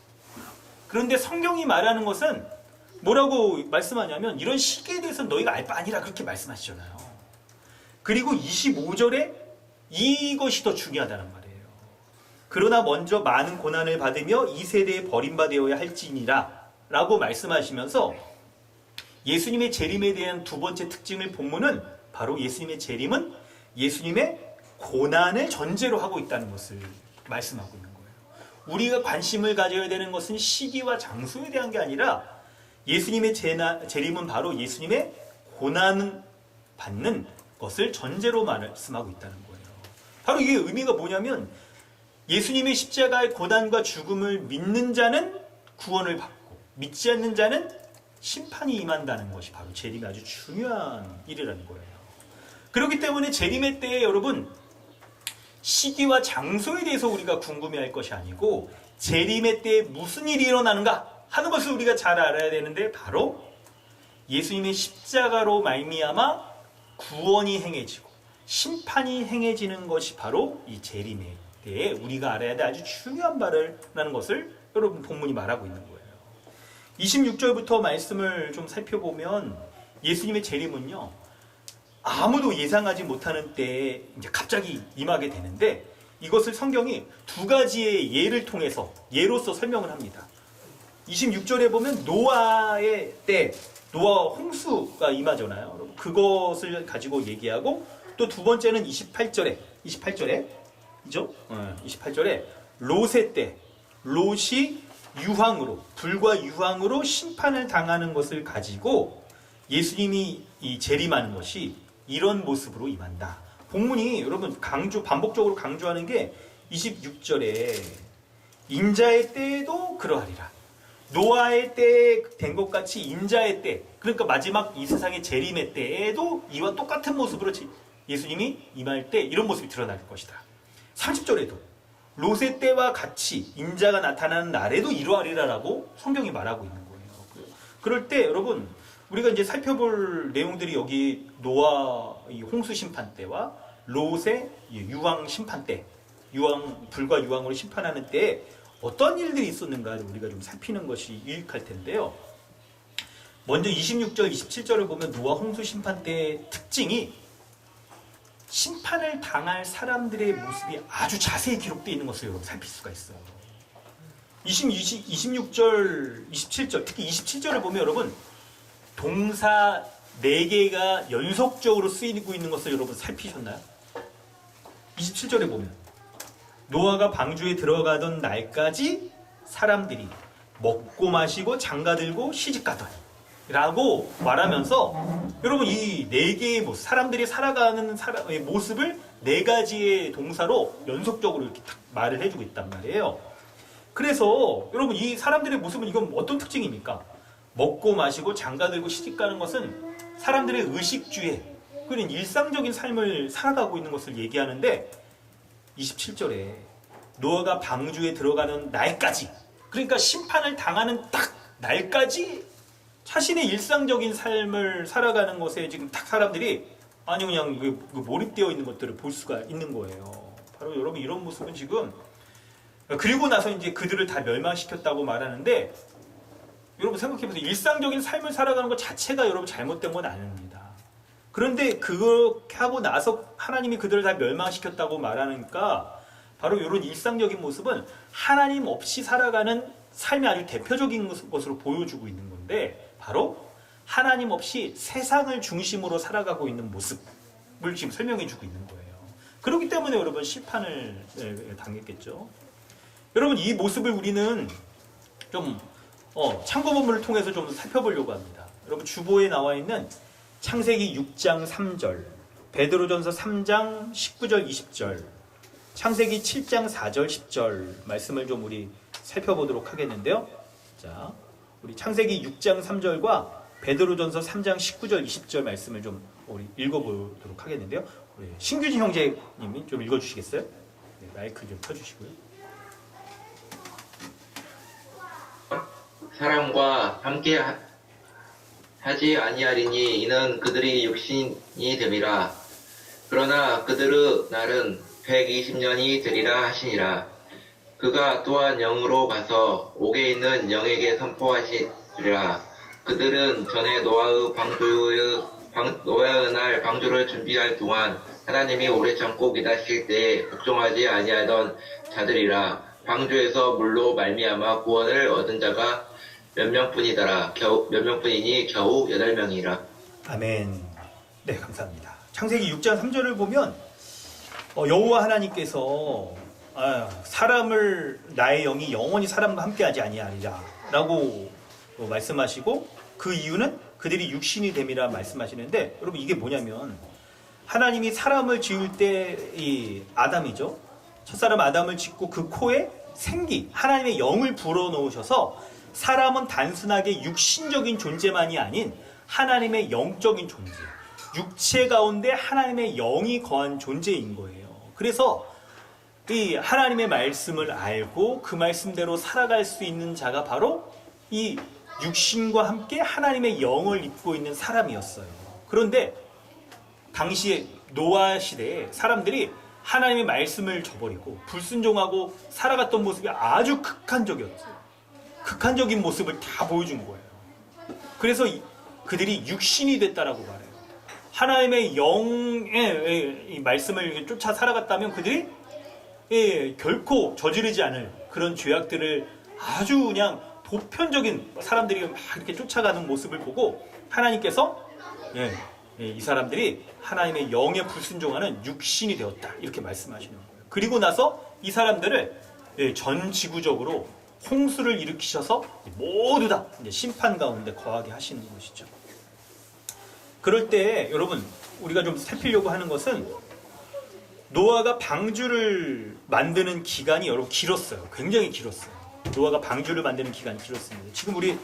그런데 성경이 말하는 것은 뭐라고 말씀하냐면 이런 시기에 대해서 너희가 알 바 아니라 그렇게 말씀하시잖아요. 그리고 25절에 이것이 더 중요하다는 말이에요. 그러나 먼저 많은 고난을 받으며 이 세대에 버림받아야 할지니라 라고 말씀하시면서 예수님의 재림에 대한 두 번째 특징을 본문은 바로 예수님의 재림은 예수님의 고난을 전제로 하고 있다는 것을 말씀하고 있는 거예요. 우리가 관심을 가져야 되는 것은 시기와 장소에 대한 게 아니라 예수님의 재림은 바로 예수님의 고난을 받는 것을 전제로 말씀하고 있다는 거예요. 바로 이게 의미가 뭐냐면 예수님의 십자가의 고난과 죽음을 믿는 자는 구원을 받고 믿지 않는 자는 심판이 임한다는 것이 바로 재림의 아주 중요한 일이라는 거예요. 그렇기 때문에 재림의 때에 여러분 시기와 장소에 대해서 우리가 궁금해할 것이 아니고 재림의 때에 무슨 일이 일어나는가 하는 것을 우리가 잘 알아야 되는데 바로 예수님의 십자가로 말미암아 구원이 행해지고 심판이 행해지는 것이 바로 이 재림의 때에 우리가 알아야 될 아주 중요한 바라는 것을 여러분 본문이 말하고 있는 거예요. 26절부터 말씀을 좀 살펴보면 예수님의 재림은요 아무도 예상하지 못하는 때에 이제 갑자기 임하게 되는데 이것을 성경이 두 가지의 예를 통해서 예로서 설명을 합니다. 26절에 보면 노아의 때 노아와 홍수가 임하잖아요. 그것을 가지고 얘기하고 또 두 번째는 28절에 그죠? 28절에 롯의 때 롯이 유황으로 불과 유황으로 심판을 당하는 것을 가지고 예수님이 이 재림하는 것이 이런 모습으로 임한다. 본문이 여러분 반복적으로 강조하는 게 26절에 인자의 때에도 그러하리라. 노아의 때에 된 것 같이 인자의 때, 그러니까 마지막 이 세상의 재림의 때에도 이와 똑같은 모습으로 예수님이 임할 때 이런 모습이 드러날 것이다. 30절에도 롯의 때와 같이 인자가 나타나는 날에도 이러하리라라고 성경이 말하고 있는 거예요. 그럴 때 여러분 우리가 이제 살펴볼 내용들이 여기 노아 이 홍수 심판 때와 롯의 유황 심판 때, 불과 유황으로 심판하는 때에 어떤 일들이 있었는가를 우리가 좀 살피는 것이 유익할 텐데요. 먼저 26절, 27절을 보면 노아 홍수 심판 때의 특징이 심판을 당할 사람들의 모습이 아주 자세히 기록되어 있는 것을 여러분 살필 수가 있어요. 26절, 27절, 특히 27절을 보면 여러분 동사 4개가 연속적으로 쓰이고 있는 것을 여러분 살피셨나요? 27절에 보면 노아가 방주에 들어가던 날까지 사람들이 먹고 마시고 장가들고 시집가더니 라고 말하면서 여러분 이 4개의 모습, 사람들이 살아가는 사람의 모습을 4가지의 동사로 연속적으로 이렇게 딱 말을 해주고 있단 말이에요. 그래서 여러분 이 사람들의 모습은 이건 어떤 특징입니까? 먹고 마시고 장가들고 시집가는 것은 사람들의 의식주의 그런 일상적인 삶을 살아가고 있는 것을 얘기하는데 27절에 노아가 방주에 들어가는 날까지, 그러니까 심판을 당하는 딱 날까지 자신의 일상적인 삶을 살아가는 것에 지금 딱 사람들이 아니 그냥 몰입되어 있는 것들을 볼 수가 있는 거예요. 바로 여러분 이런 모습은 지금 그리고 나서 이제 그들을 다 멸망시켰다고 말하는데 여러분 생각해보세요. 일상적인 삶을 살아가는 것 자체가 여러분 잘못된 건 아닙니다. 그런데 그렇게 하고 나서 하나님이 그들을 다 멸망시켰다고 말하니까 바로 이런 일상적인 모습은 하나님 없이 살아가는 삶의 아주 대표적인 것으로 보여주고 있는 건데 바로 하나님 없이 세상을 중심으로 살아가고 있는 모습을 지금 설명해주고 있는 거예요. 그렇기 때문에 여러분 심판을 당했겠죠. 여러분 이 모습을 우리는 좀 참고 본문을 통해서 좀 살펴보려고 합니다. 여러분 주보에 나와 있는 창세기 6장 3절, 베드로전서 3장 19절 20절, 창세기 7장 4절 10절 말씀을 좀 우리 살펴보도록 하겠는데요. 자, 우리 창세기 6장 3절과 베드로전서 3장 19절 20절 말씀을 좀 우리 읽어보도록 하겠는데요. 우리 신규진 형제님이 좀 읽어주시겠어요? 네, 마이크 좀 켜주시고요. 사람과 함께 하지 아니하리니 이는 그들이 육신이 됨이라. 그러나 그들의 날은 120년이 되리라 하시니라. 그가 또한 영으로 가서 옥에 있는 영에게 선포하시리라. 그들은 전에 노아의 방주의 노아의 날 방주를 준비할 동안 하나님이 오래 참고 기다리실 때에 복종하지 아니하던 자들이라. 방주에서 물로 말미암아 구원을 얻은 자가 몇 명뿐이니 겨우 8명이라. 아멘. 네, 감사합니다. 창세기 6장 3절을 보면 여호와 하나님께서 사람을 나의 영이 영원히 사람과 함께하지 아니하리라 라고 말씀하시고, 그 이유는 그들이 육신이 됨이라 말씀하시는데, 여러분 이게 뭐냐면 하나님이 사람을 지을 때 이 아담이죠. 첫사람 아담을 짓고 그 코에 생기, 하나님의 영을 불어넣으셔서 사람은 단순하게 육신적인 존재만이 아닌 하나님의 영적인 존재, 육체 가운데 하나님의 영이 거한 존재인 거예요. 그래서 이 하나님의 말씀을 알고 그 말씀대로 살아갈 수 있는 자가 바로 이 육신과 함께 하나님의 영을 입고 있는 사람이었어요. 그런데 당시에 노아 시대에 사람들이 하나님의 말씀을 저버리고 불순종하고 살아갔던 모습이 아주 극한적이었어요. 극한적인 모습을 다 보여준 거예요. 그래서 그들이 육신이 됐다라고 말해요. 하나님의 영의 말씀을 쫓아 살아갔다면 그들이 결코 저지르지 않을 그런 죄악들을 아주 그냥 보편적인 사람들이 막 이렇게 쫓아가는 모습을 보고 하나님께서 이 사람들이 하나님의 영에 불순종하는 육신이 되었다, 이렇게 말씀하시는 거예요. 그리고 나서 이 사람들을 전 지구적으로 홍수를 일으키셔서 모두 다 이제 심판 가운데 거하게 하시는 것이죠. 그럴 때 여러분 우리가 좀 살피려고 하는 것은, 노아가 방주를 만드는 기간이 여러분 길었어요. 굉장히 길었어요. 노아가 방주를 만드는 기간이 길었습니다. 지금 우리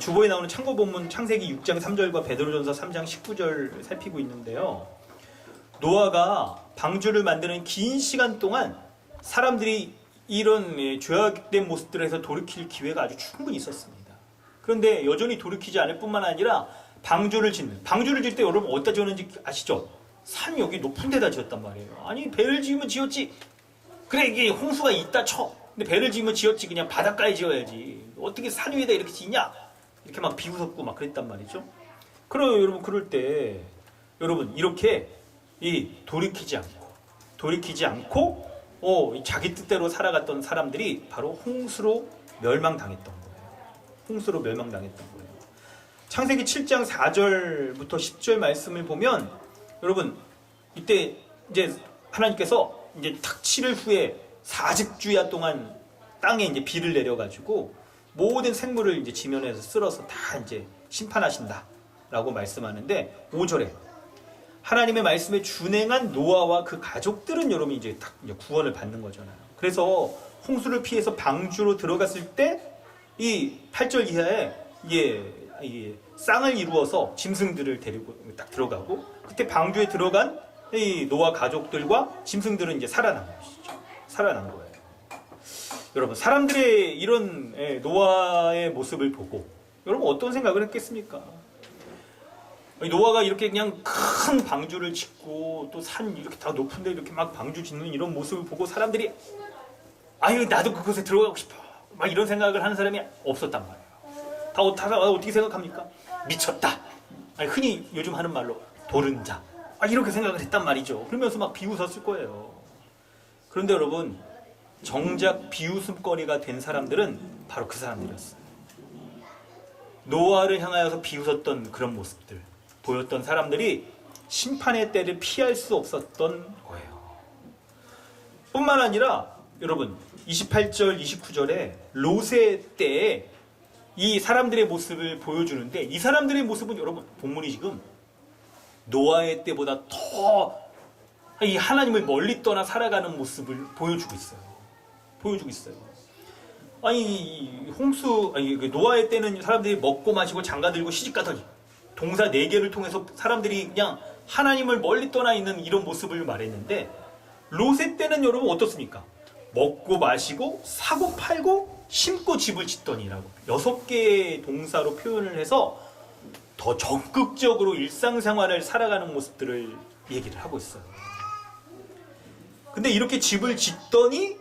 주보에 나오는 참고 본문 창세기 6장 3절과 베드로전서 3장 19절 살피고 있는데요. 노아가 방주를 만드는 긴 시간 동안 사람들이 이런 죄악된 모습들에서 돌이킬 기회가 아주 충분히 있었습니다. 그런데 여전히 돌이키지 않을 뿐만 아니라 방주를 짓을 때 여러분 어디다 지었는지 아시죠? 산 여기 높은 데다 지었단 말이에요. 아니 배를 지으면 지었지. 그래 이게 홍수가 있다 쳐. 근데 배를 지으면 지었지, 그냥 바닷가에 지어야지. 어떻게 산 위에다 이렇게 짓냐? 이렇게 막 비웃었고 막 그랬단 말이죠. 그럼 여러분 그럴 때 여러분 이렇게 돌이키지 않고 자기 뜻대로 살아갔던 사람들이 바로 홍수로 멸망당했던 거예요. 창세기 7장 4절부터 10절 말씀을 보면 여러분 이때 이제 하나님께서 이제 탁 7일 후에 40주야 동안 땅에 이제 비를 내려가지고 모든 생물을 이제 지면에서 쓸어서 다 이제 심판하신다라고 말씀하는데, 5절에 하나님의 말씀에 준행한 노아와 그 가족들은 여러분 이제 딱 구원을 받는 거잖아요. 그래서 홍수를 피해서 방주로 들어갔을 때 이 8절 이하에 이게 쌍을 이루어서 짐승들을 데리고 딱 들어가고, 그때 방주에 들어간 이 노아 가족들과 짐승들은 이제 살아난 거예요. 여러분 사람들의 이런 노아의 모습을 보고 여러분 어떤 생각을 했겠습니까? 노아가 이렇게 그냥 큰 방주를 짓고 또 산 이렇게 다 높은데 이렇게 막 방주 짓는 이런 모습을 보고 사람들이 아유 나도 그곳에 들어가고 싶어 막 이런 생각을 하는 사람이 없었단 말이에요. 다 어떻게 생각합니까? 미쳤다. 아니, 흔히 요즘 하는 말로 도른자. 이렇게 생각을 했단 말이죠. 그러면서 막 비웃었을 거예요. 그런데 여러분 정작 비웃음거리가 된 사람들은 바로 그 사람들이었어요. 노아를 향하여서 비웃었던 그런 모습들 보였던 사람들이 심판의 때를 피할 수 없었던 거예요. 뿐만 아니라 여러분 28절 29절에 롯의 때에 이 사람들의 모습을 보여주는데, 이 사람들의 모습은 여러분 본문이 지금 노아의 때보다 더 이 하나님을 멀리 떠나 살아가는 모습을 보여주고 있어요. 아니 노아의 때는 사람들이 먹고 마시고 장가들고 시집가더니 동사 4개를 통해서 사람들이 그냥 하나님을 멀리 떠나 있는 이런 모습을 말했는데, 롯의 때는 여러분 어떻습니까? 먹고 마시고 사고 팔고 심고 집을 짓더니라고 6개의 동사로 표현을 해서 더 적극적으로 일상생활을 살아가는 모습들을 얘기를 하고 있어요. 근데 이렇게 집을 짓더니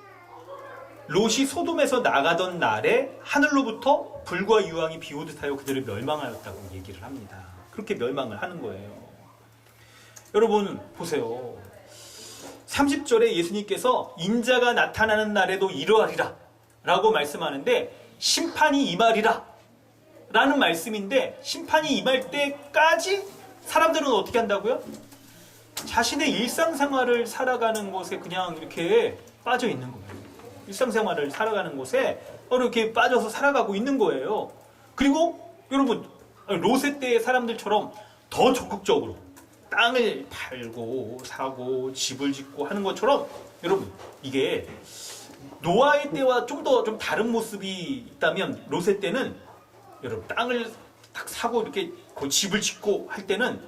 롯이 소돔에서 나가던 날에 하늘로부터 불과 유황이 비오듯 하여 그들을 멸망하였다고 얘기를 합니다. 그렇게 멸망을 하는 거예요. 여러분 보세요. 30절에 예수님께서 인자가 나타나는 날에도 이러하리라 라고 말씀하는데 심판이 임하리라 라는 말씀인데, 심판이 임할 때까지 사람들은 어떻게 한다고요? 자신의 일상생활을 살아가는 곳에 그냥 이렇게 빠져 있는 거예요. 일상생활을 살아가는 곳에 이렇게 빠져서 살아가고 있는 거예요. 그리고 여러분 롯의 때의 사람들처럼 더 적극적으로 땅을 팔고 사고 집을 짓고 하는 것처럼, 여러분 이게 노아의 때와 좀 다른 모습이 있다면, 롯의 때는 여러분 땅을 딱 사고 이렇게 집을 짓고 할 때는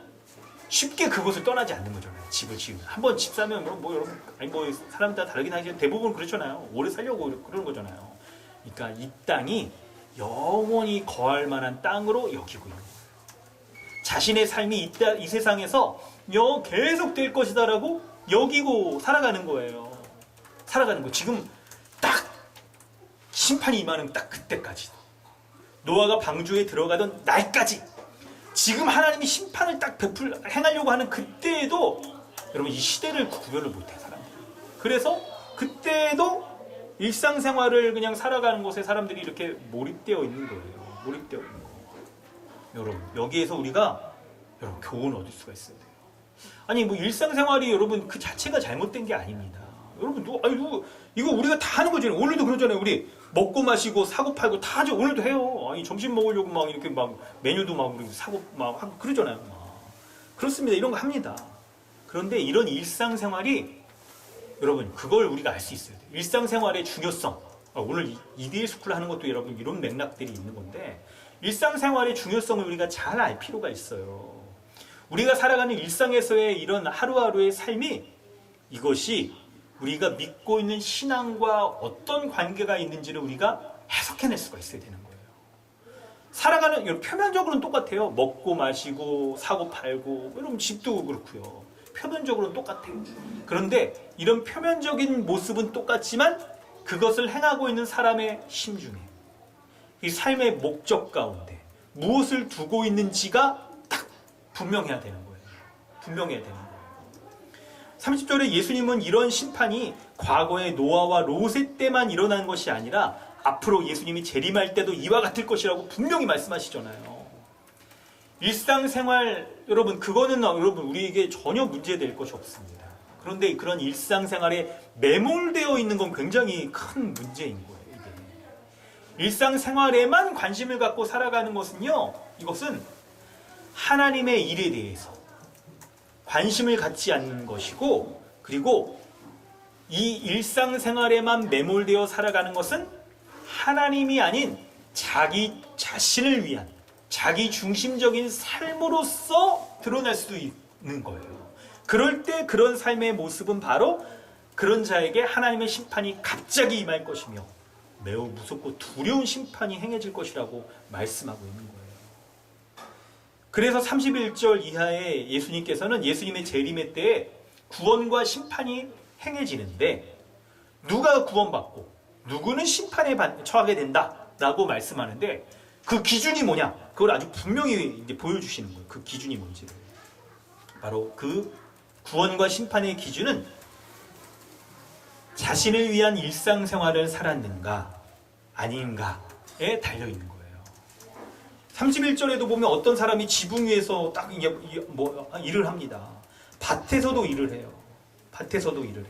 쉽게 그곳을 떠나지 않는 거잖아요. 집을 지으면 한번 집 사면 여러분 사람 따라 다르긴 하지만 대부분 그렇잖아요. 오래 살려고 그러는 거잖아요. 그러니까 이 땅이 영원히 거할 만한 땅으로 여기고 있는 거예요. 자신의 삶이 이 세상에서 계속 될 것이다라고 여기고 살아가는 거예요. 살아가는 거. 지금 딱 심판이 임하는 딱 그때까지, 노아가 방주에 들어가던 날까지, 지금 하나님이 심판을 딱 행하려고 하는 그때에도 여러분 이 시대를 구별을 못해 사람들이. 그래서 그때도 일상생활을 그냥 살아가는 곳에 사람들이 이렇게 몰입되어 있는 거예요. 몰입되어 있는 거예요. 여러분 여기에서 우리가 여러분 교훈을 얻을 수가 있어야 돼요. 아니 일상생활이 여러분 그 자체가 잘못된 게 아닙니다. 여러분 이거 우리가 다 하는 거잖아요. 오늘도 그러잖아요. 우리 먹고 마시고 사고 팔고 다 하죠. 오늘도 해요. 아니 점심 먹으려고 막 이렇게 막 메뉴도 막 우리 사고 막 하고 그러잖아요. 그렇습니다. 이런 거 합니다. 그런데 이런 일상생활이 여러분 그걸 우리가 알 수 있어야 돼요. 일상생활의 중요성. 오늘 EDL 스쿨 하는 것도 여러분 이런 맥락들이 있는 건데, 일상생활의 중요성을 우리가 잘 알 필요가 있어요. 우리가 살아가는 일상에서의 이런 하루하루의 삶이, 이것이 우리가 믿고 있는 신앙과 어떤 관계가 있는지를 우리가 해석해낼 수가 있어야 되는 거예요. 살아가는 표면적으로는 똑같아요. 먹고 마시고 사고 팔고 여러분 집도 그렇고요. 표면적으로는 똑같아요. 그런데 이런 표면적인 모습은 똑같지만 그것을 행하고 있는 사람의 심중에, 이 삶의 목적 가운데 무엇을 두고 있는지가 딱 분명해야 되는 거예요. 분명해야 되는 거예요. 30절에 예수님은 이런 심판이 과거의 노아와 롯의 때만 일어난 것이 아니라 앞으로 예수님이 재림할 때도 이와 같을 것이라고 분명히 말씀하시잖아요. 일상생활 여러분 그거는 여러분 우리에게 전혀 문제될 것이 없습니다. 그런데 그런 일상생활에 매몰되어 있는 건 굉장히 큰 문제인 거예요. 이게 일상생활에만 관심을 갖고 살아가는 것은요, 이것은 하나님의 일에 대해서 관심을 갖지 않는 것이고, 그리고 이 일상생활에만 매몰되어 살아가는 것은 하나님이 아닌 자기 자신을 위한 자기 중심적인 삶으로서 드러날 수도 있는 거예요. 그럴 때 그런 삶의 모습은 바로 그런 자에게 하나님의 심판이 갑자기 임할 것이며 매우 무섭고 두려운 심판이 행해질 것이라고 말씀하고 있는 거예요. 그래서 31절 이하에 예수님께서는 예수님의 재림의 때에 구원과 심판이 행해지는데, 누가 구원받고 누구는 심판에 처하게 된다라고 말씀하는데, 그 기준이 뭐냐? 그걸 아주 분명히 이제 보여주시는 거예요. 그 기준이 뭔지를. 바로 그 구원과 심판의 기준은 자신을 위한 일상생활을 살았는가 아닌가에 달려있는 거예요. 31절에도 보면 어떤 사람이 지붕 위에서 딱 일을 합니다. 밭에서도 일을 해요. 밭에서도 일을 해.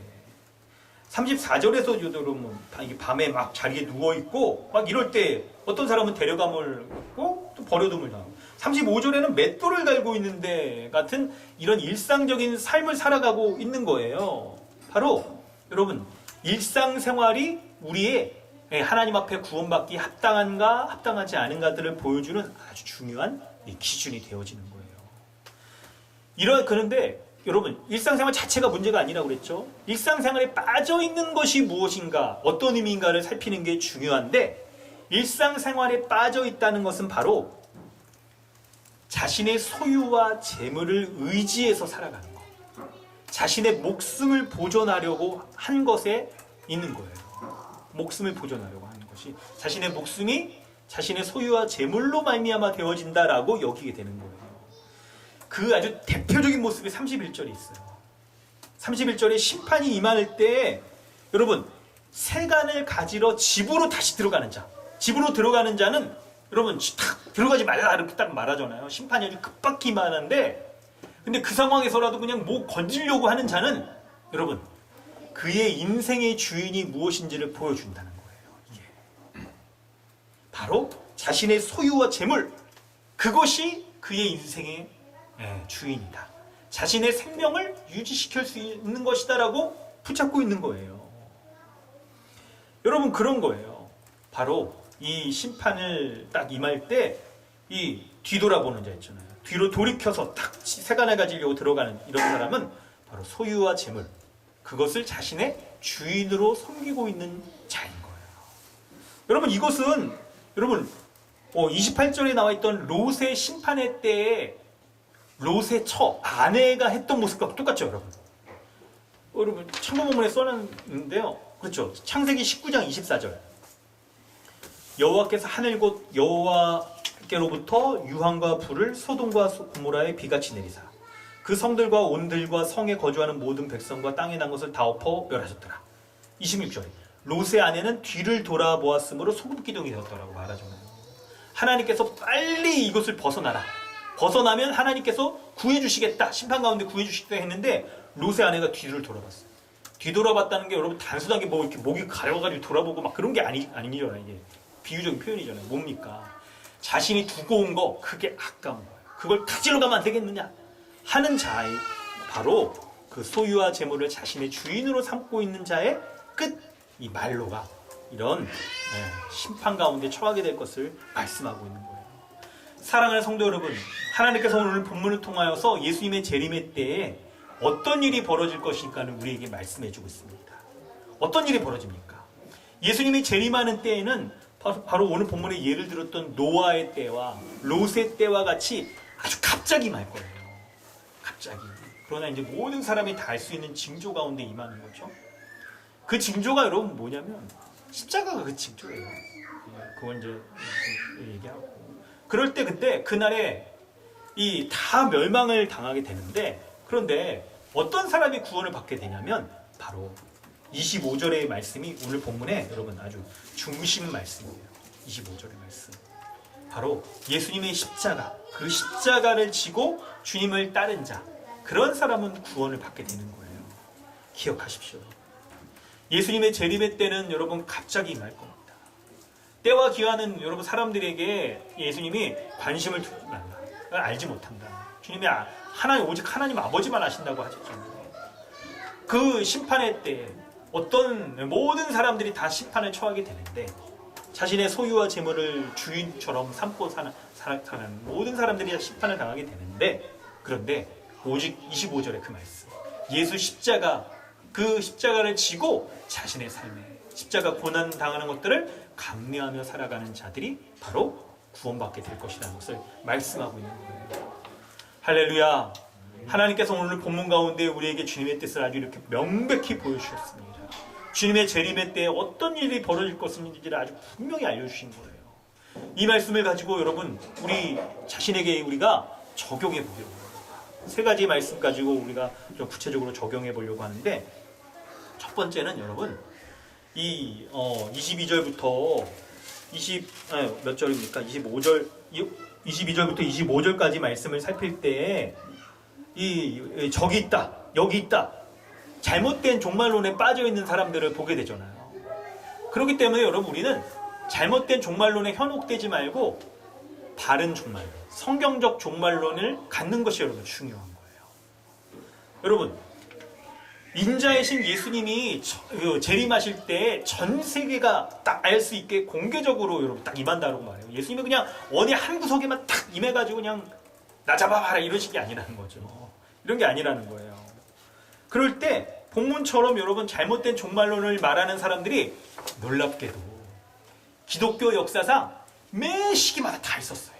34절에서도 밤에 막 자리에 누워있고 막 이럴 때 어떤 사람은 데려감을 입고 또 버려둠을 당하고, 35절에는 맷돌을 달고 있는데 같은 이런 일상적인 삶을 살아가고 있는 거예요. 바로 여러분 일상생활이 우리의 하나님 앞에 구원받기 합당한가 합당하지 않은가들을 보여주는 아주 중요한 기준이 되어지는 거예요. 그런데 여러분 일상생활 자체가 문제가 아니라고 그랬죠. 일상생활에 빠져있는 것이 무엇인가, 어떤 의미인가를 살피는 게 중요한데, 일상생활에 빠져있다는 것은 바로 자신의 소유와 재물을 의지해서 살아가는 것, 자신의 목숨을 보존하려고 한 것에 있는 거예요. 목숨을 보존하려고 하는 것이 자신의 목숨이 자신의 소유와 재물로 말미암아 되어진다라고 여기게 되는 거예요. 그 아주 대표적인 모습이 31절에 있어요. 31절에 심판이 임할 때 여러분 세간을 가지러 집으로 다시 들어가는 자, 집으로 들어가는 자는 여러분 탁 들어가지 말라 이렇게 딱 말하잖아요. 심판이 아주 급박히 임하는데 근데 그 상황에서라도 그냥 뭐 건지려고 하는 자는 여러분 그의 인생의 주인이 무엇인지를 보여준다는 거예요. 이게 바로 자신의 소유와 재물, 그것이 그의 인생의 주인이다. 자신의 생명을 유지시킬 수 있는 것이다라고 붙잡고 있는 거예요. 여러분 그런 거예요. 바로 이 심판을 딱 임할 때 이 뒤돌아보는 자 있잖아요. 뒤로 돌이켜서 딱 세간을 가지려고 들어가는 이런 사람은 바로 소유와 재물, 그것을 자신의 주인으로 섬기고 있는 자인 거예요. 여러분 이것은 여러분 28절에 나와 있던 롯의 심판의 때에 롯의 처 아내가 했던 모습과 똑같죠, 여러분. 여러분 참고본문에 써놨는데요. 그렇죠. 창세기 19장 24절. 여호와께서 하늘 곧 여호와께로부터 유황과 불을 소돔과 고모라에 비같이 내리사 그 성들과 온들과 성에 거주하는 모든 백성과 땅에 난 것을 다 엎어 멸하셨더라. 26절에 롯의 아내는 뒤를 돌아보았으므로 소금기둥이 되었더라고 말하잖아요. 하나님께서 빨리 이것을 벗어나라. 벗어나면 하나님께서 구해주시겠다. 심판 가운데 구해주시겠다 했는데 롯의 아내가 뒤를 돌아봤어요. 뒤돌아봤다는 게 여러분 단순하게 뭐 이렇게 목이 가려가지고 돌아보고 막 그런 게 아니잖아요. 이게 비유적인 표현이잖아요. 뭡니까? 자신이 두고 온 거 그게 아까운 거예요. 그걸 가지러 가면 안 되겠느냐 하는 자의 바로 그 소유와 재물을 자신의 주인으로 삼고 있는 자의 끝, 이 말로가 이런 심판 가운데 처하게 될 것을 말씀하고 있는 거예요. 사랑하는 성도 여러분, 하나님께서 오늘 본문을 통하여서 예수님의 재림의 때에 어떤 일이 벌어질 것인가를 우리에게 말씀해 주고 있습니다. 어떤 일이 벌어집니까? 예수님이 재림하는 때에는 바로 오늘 본문에 예를 들었던 노아의 때와 롯의 때와 같이 아주 갑자기 말 거예요. 갑자기. 그러나 이제 모든 사람이 다 알 수 있는 징조 가운데 임하는 거죠. 그 징조가 여러분 뭐냐면 십자가가 그 징조예요. 그건 이제 얘기하고. 그럴 때 그때 그날에 이 다 멸망을 당하게 되는데 그런데 어떤 사람이 구원을 받게 되냐면 바로 25절의 말씀이 오늘 본문에 여러분 아주 중심 말씀이에요. 25절의 말씀. 바로 예수님의 십자가, 그 십자가를 지고 주님을 따른 자, 그런 사람은 구원을 받게 되는 거예요. 기억하십시오. 예수님의 재림의 때는 여러분 갑자기 임할 겁니다. 때와 기한은 여러분 사람들에게 예수님이 관심을 두지 말라. 알지 못한다. 주님이 오직 하나님 아버지만 아신다고 하셨죠. 그 심판의 때 어떤 모든 사람들이 다 심판을 처하게 되는데 자신의 소유와 재물을 주인처럼 삼고 사는 모든 사람들이 다 심판을 당하게 되는데 그런데 오직 25절의 그 말씀 예수 십자가 그 십자가를 지고 자신의 삶에 십자가 고난 당하는 것들을 감내하며 살아가는 자들이 바로 구원받게 될 것이라는 것을 말씀하고 있는 거예요. 할렐루야. 하나님께서 오늘 본문 가운데 우리에게 주님의 뜻을 아주 이렇게 명백히 보여주셨습니다. 주님의 재림의 때에 어떤 일이 벌어질 것인지를 아주 분명히 알려주신 거예요. 이 말씀을 가지고 여러분 우리 자신에게 우리가 적용해 보려고 합니다. 세 가지 말씀 가지고 우리가 좀 구체적으로 적용해 보려고 하는데 첫 번째는 여러분 이 22절부터 몇 절입니까? 22절부터 25절까지 말씀을 살필 때에 저기 있다, 여기 있다, 잘못된 종말론에 빠져있는 사람들을 보게 되잖아요. 그렇기 때문에 여러분 우리는 잘못된 종말론에 현혹되지 말고 바른 종말론, 성경적 종말론을 갖는 것이 여러분 중요한 거예요. 여러분 인자의 신 예수님이 재림하실 때 전 세계가 딱 알 수 있게 공개적으로 여러분 딱 임한다고 말해요. 예수님이 그냥 어디 한 구석에만 딱 임해가지고 그냥 나 잡아봐라 이런 식이 아니라는 거죠. 이런 게 아니라는 거예요. 그럴 때 본문처럼 여러분 잘못된 종말론을 말하는 사람들이 놀랍게도 기독교 역사상 매 시기마다 다 있었어요.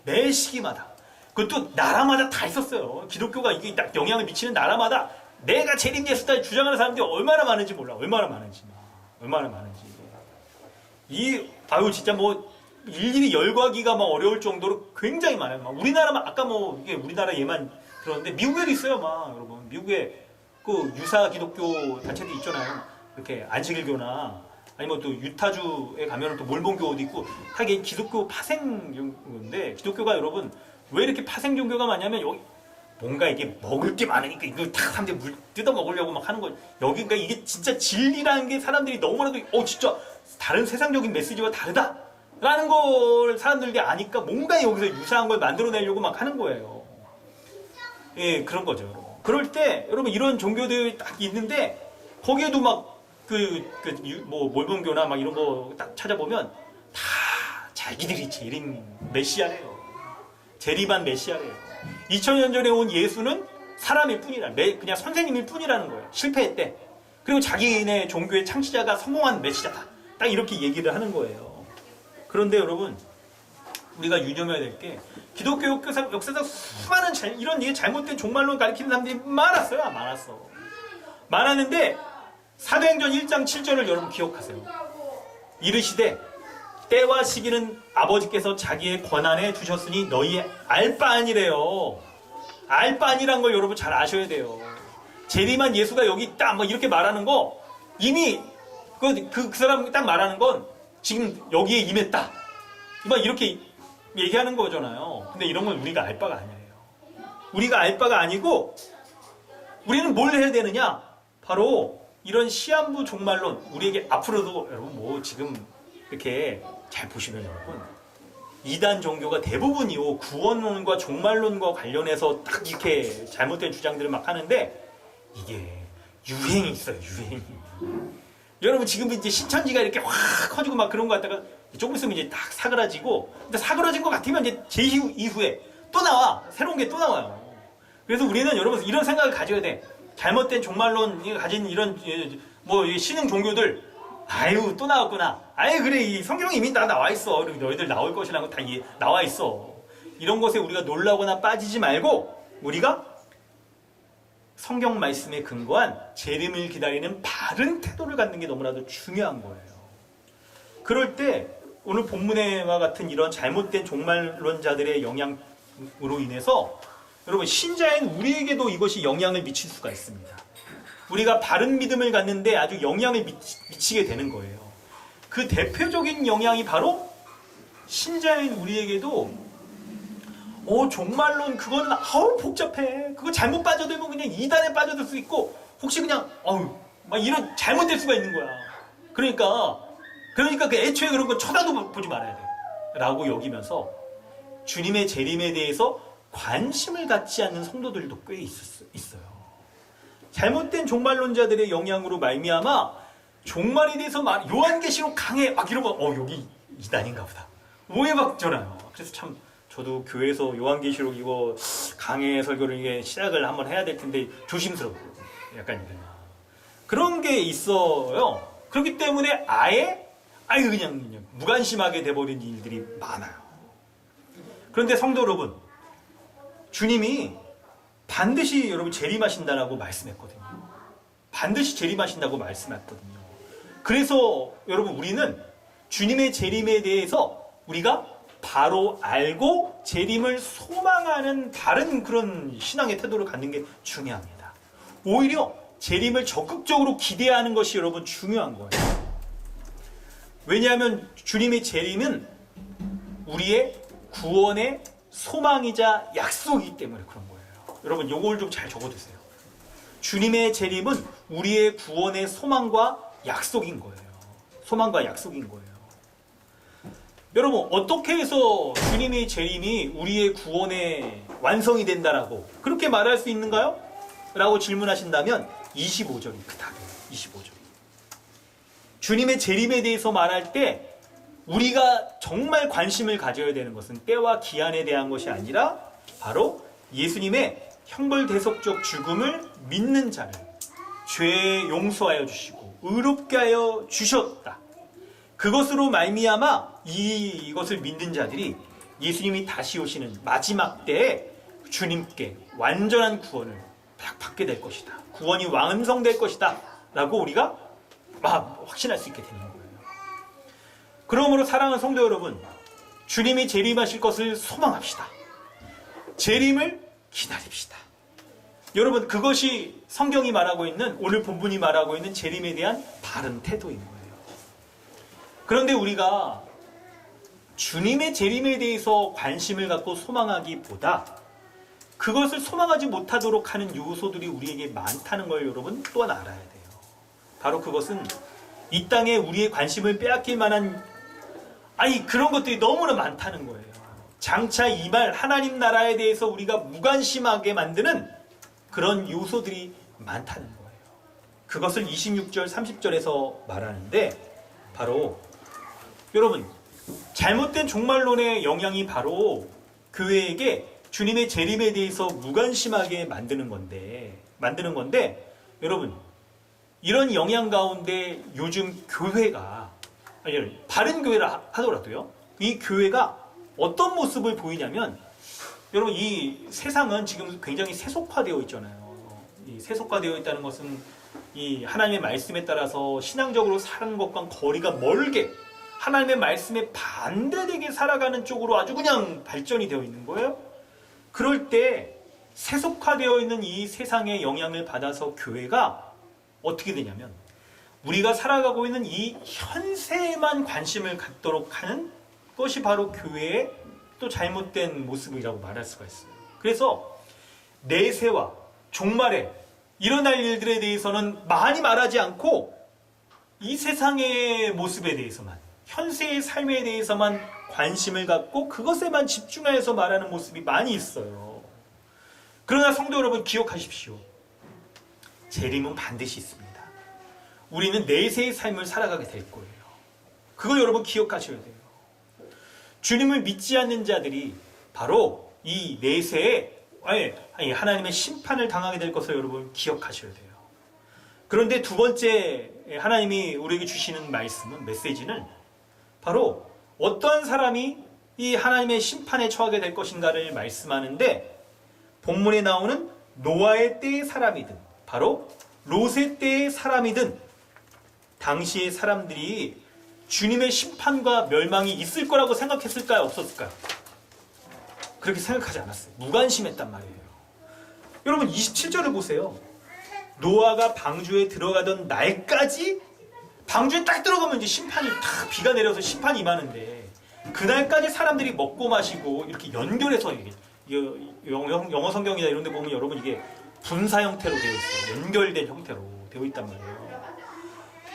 매 시기마다. 그것도 나라마다 다 있었어요. 기독교가 이게 딱 영향을 미치는 나라마다 내가 재림 예수다 주장하는 사람들이 얼마나 많은지 몰라. 얼마나 많은지. 진짜 일일이 열거하기가 막 어려울 정도로 굉장히 많아요. 막 우리나라만 아까 뭐 이게 우리나라 예만 들었는데 미국에도 있어요, 막 여러분. 미국에 그 유사 기독교 단체도 있잖아요. 이렇게 안식일교나 아니면 또 유타주에 가면은 또 몰몬교도 있고 다 이게 기독교 파생 종교인데 기독교가 여러분 왜 이렇게 파생 종교가 많냐면 여기 뭔가 이게 먹을 게 많으니까 이걸 다 사람들이 물 뜯어 먹으려고 막 하는 거. 여기 그러니까 이게 진짜 진리라는 게 사람들이 너무나도 진짜 다른 세상적인 메시지와 다르다. 라는 걸 사람들이 아니까 뭔가 여기서 유사한 걸 만들어내려고 막 하는 거예요. 예, 그런 거죠, 여러분. 그럴 때, 여러분, 이런 종교들이 딱 있는데, 거기에도 막, 몰몬교나 막 이런 거 딱 찾아보면, 다 자기들이 재림 메시아래요. 재림한 메시아래요. 2000년 전에 온 예수는 사람일 뿐이라, 그냥 선생님일 뿐이라는 거예요. 실패했대. 그리고 자기네 종교의 창시자가 성공한 메시아다. 딱 이렇게 얘기를 하는 거예요. 그런데 여러분, 우리가 유념해야 될 게 기독교 역사상 수많은 이런 잘못된 종말론 가리키는 사람들이 많았어요. 많았는데 사도행전 1장 7절을 여러분 기억하세요. 이르시되 때와 시기는 아버지께서 자기의 권한에 주셨으니 너희 알 바 아니래요. 알 바 아니란 걸 여러분 잘 아셔야 돼요. 재림한 예수가 여기 있다 뭐 이렇게 말하는 거 이미 그 사람 딱 말하는 건 지금 여기에 임했다. 막 이렇게 얘기하는 거잖아요. 근데 이런 건 우리가 알 바가 아니에요. 우리가 알 바가 아니고 우리는 뭘 해야 되느냐? 바로 이런 시한부 종말론 우리에게 앞으로도 여러분 뭐 지금 이렇게 잘 보시면 여러분 이단 종교가 대부분이요 구원론과 종말론과 관련해서 딱 이렇게 잘못된 주장들을 막 하는데 이게 유행이 있어요. 유행이. 여러분 지금 이제 신천지가 이렇게 확 커지고 막 그런 거 같다가 조금 있으면 이제 딱 사그라지고 근데 사그라진 것 같으면 이제 이후에 또 나와 새로운 게 또 나와요. 그래서 우리는 여러분 이런 생각을 가져야 돼. 잘못된 종말론이 가진 이런 뭐 신흥 종교들 아유 또 나왔구나. 아유 그래 이 성경에 이미 다 나와 있어. 그리고 너희들 나올 것이라는 거 다 나와 있어. 이런 것에 우리가 놀라거나 빠지지 말고 우리가 성경 말씀에 근거한 재림을 기다리는 바른 태도를 갖는 게 너무나도 중요한 거예요. 그럴 때 오늘 본문에와 같은 이런 잘못된 종말론자들의 영향으로 인해서 여러분 신자인 우리에게도 이것이 영향을 미칠 수가 있습니다. 우리가 바른 믿음을 갖는데 아주 영향을 미치게 되는 거예요. 그 대표적인 영향이 바로 신자인 우리에게도 종말론 그거는 복잡해. 그거 잘못 빠져들면 그냥 이단에 빠져들 수 있고 혹시 그냥 막 이런 잘못될 수가 있는 거야. 그러니까 그 애초에 그런 거 쳐다도 보지 말아야 돼. 라고 여기면서 주님의 재림에 대해서 관심을 갖지 않는 성도들도 꽤 있어요. 잘못된 종말론자들의 영향으로 말미암아 종말에 대해서 요한계시록 강해 막 이러면 여기 이단인가 보다. 오해받잖아요. 그래서 참 저도 교회에서 요한계시록 이거 강해 설교를 이게 시작을 한번 해야 될 텐데 조심스럽고 약간 그런 게 있어요. 그렇기 때문에 아예 그냥 무관심하게 돼버린 일들이 많아요. 그런데 성도 여러분, 주님이 반드시 여러분 재림하신다라고 말씀했거든요. 반드시 재림하신다고 말씀했거든요. 그래서 여러분 우리는 주님의 재림에 대해서 우리가 바로 알고 재림을 소망하는 다른 그런 신앙의 태도를 갖는 게 중요합니다. 오히려 재림을 적극적으로 기대하는 것이 여러분 중요한 거예요. 왜냐하면 주님의 재림은 우리의 구원의 소망이자 약속이기 때문에 그런 거예요. 여러분 요걸 좀 잘 적어두세요. 주님의 재림은 우리의 구원의 소망과 약속인 거예요. 소망과 약속인 거예요. 여러분 어떻게 해서 주님의 재림이 우리의 구원의 완성이 된다라고 그렇게 말할 수 있는가요? 라고 질문하신다면 25절이 그 답이에요. 25절. 주님의 재림에 대해서 말할 때 우리가 정말 관심을 가져야 되는 것은 때와 기한에 대한 것이 아니라 바로 예수님의 형벌대속적 죽음을 믿는 자를 죄 용서하여 주시고 의롭게 하여 주셨다. 그것으로 말미암아 이것을 믿는 자들이 예수님이 다시 오시는 마지막 때에 주님께 완전한 구원을 딱 받게 될 것이다. 구원이 완성될 것이다. 라고 우리가 확신할 수 있게 되는 거예요. 그러므로 사랑하는 성도 여러분, 주님이 재림하실 것을 소망합시다. 재림을 기다립시다. 여러분, 그것이 성경이 말하고 있는, 오늘 본문이 말하고 있는 재림에 대한 바른 태도인 거예요. 그런데 우리가 주님의 재림에 대해서 관심을 갖고 소망하기보다 그것을 소망하지 못하도록 하는 요소들이 우리에게 많다는 걸 여러분 또한 알아야 돼요. 바로 그것은 이 땅에 우리의 관심을 빼앗길 만한 그런 것들이 너무나 많다는 거예요. 장차 이 말 하나님 나라에 대해서 우리가 무관심하게 만드는 그런 요소들이 많다는 거예요. 그것을 26절 30절에서 말하는데, 바로 여러분, 잘못된 종말론의 영향이 바로 교회에게 주님의 재림에 대해서 무관심하게 만드는 건데 여러분, 이런 영향 가운데 요즘 교회가, 바른 교회라 하더라도요, 이 교회가 어떤 모습을 보이냐면, 여러분, 이 세상은 지금 굉장히 세속화되어 있잖아요. 이 세속화되어 있다는 것은 이 하나님의 말씀에 따라서 신앙적으로 사는 것과 거리가 멀게 하나님의 말씀에 반대되게 살아가는 쪽으로 아주 그냥 발전이 되어 있는 거예요. 그럴 때 세속화되어 있는 이 세상의 영향을 받아서 교회가 어떻게 되냐면, 우리가 살아가고 있는 이 현세에만 관심을 갖도록 하는 것이 바로 교회의 또 잘못된 모습이라고 말할 수가 있어요. 그래서 내세와 종말에 일어날 일들에 대해서는 많이 말하지 않고 이 세상의 모습에 대해서만, 현세의 삶에 대해서만 관심을 갖고 그것에만 집중하여서 말하는 모습이 많이 있어요. 그러나 성도 여러분, 기억하십시오. 재림은 반드시 있습니다. 우리는 내세의 삶을 살아가게 될 거예요. 그거 여러분 기억하셔야 돼요. 주님을 믿지 않는 자들이 바로 이 내세에 하나님의 심판을 당하게 될 것을 여러분 기억하셔야 돼요. 그런데 두 번째 하나님이 우리에게 주시는 말씀은, 메시지는 바로 어떠한 사람이 이 하나님의 심판에 처하게 될 것인가를 말씀하는데, 본문에 나오는 노아의 때의 사람이든 바로 롯의 때의 사람이든 당시의 사람들이 주님의 심판과 멸망이 있을 거라고 생각했을까요? 없었을까요? 그렇게 생각하지 않았어요. 무관심했단 말이에요. 여러분, 27절을 보세요. 노아가 방주에 들어가던 날까지, 방주에 딱 들어가면 이제 심판이 딱 비가 내려서 심판이 임하는데, 그날까지 사람들이 먹고 마시고 이렇게 연결해서, 영어 성경이나 이런 데 보면 여러분 이게 분사 형태로 되어 있어요. 연결된 형태로 되어 있단 말이에요.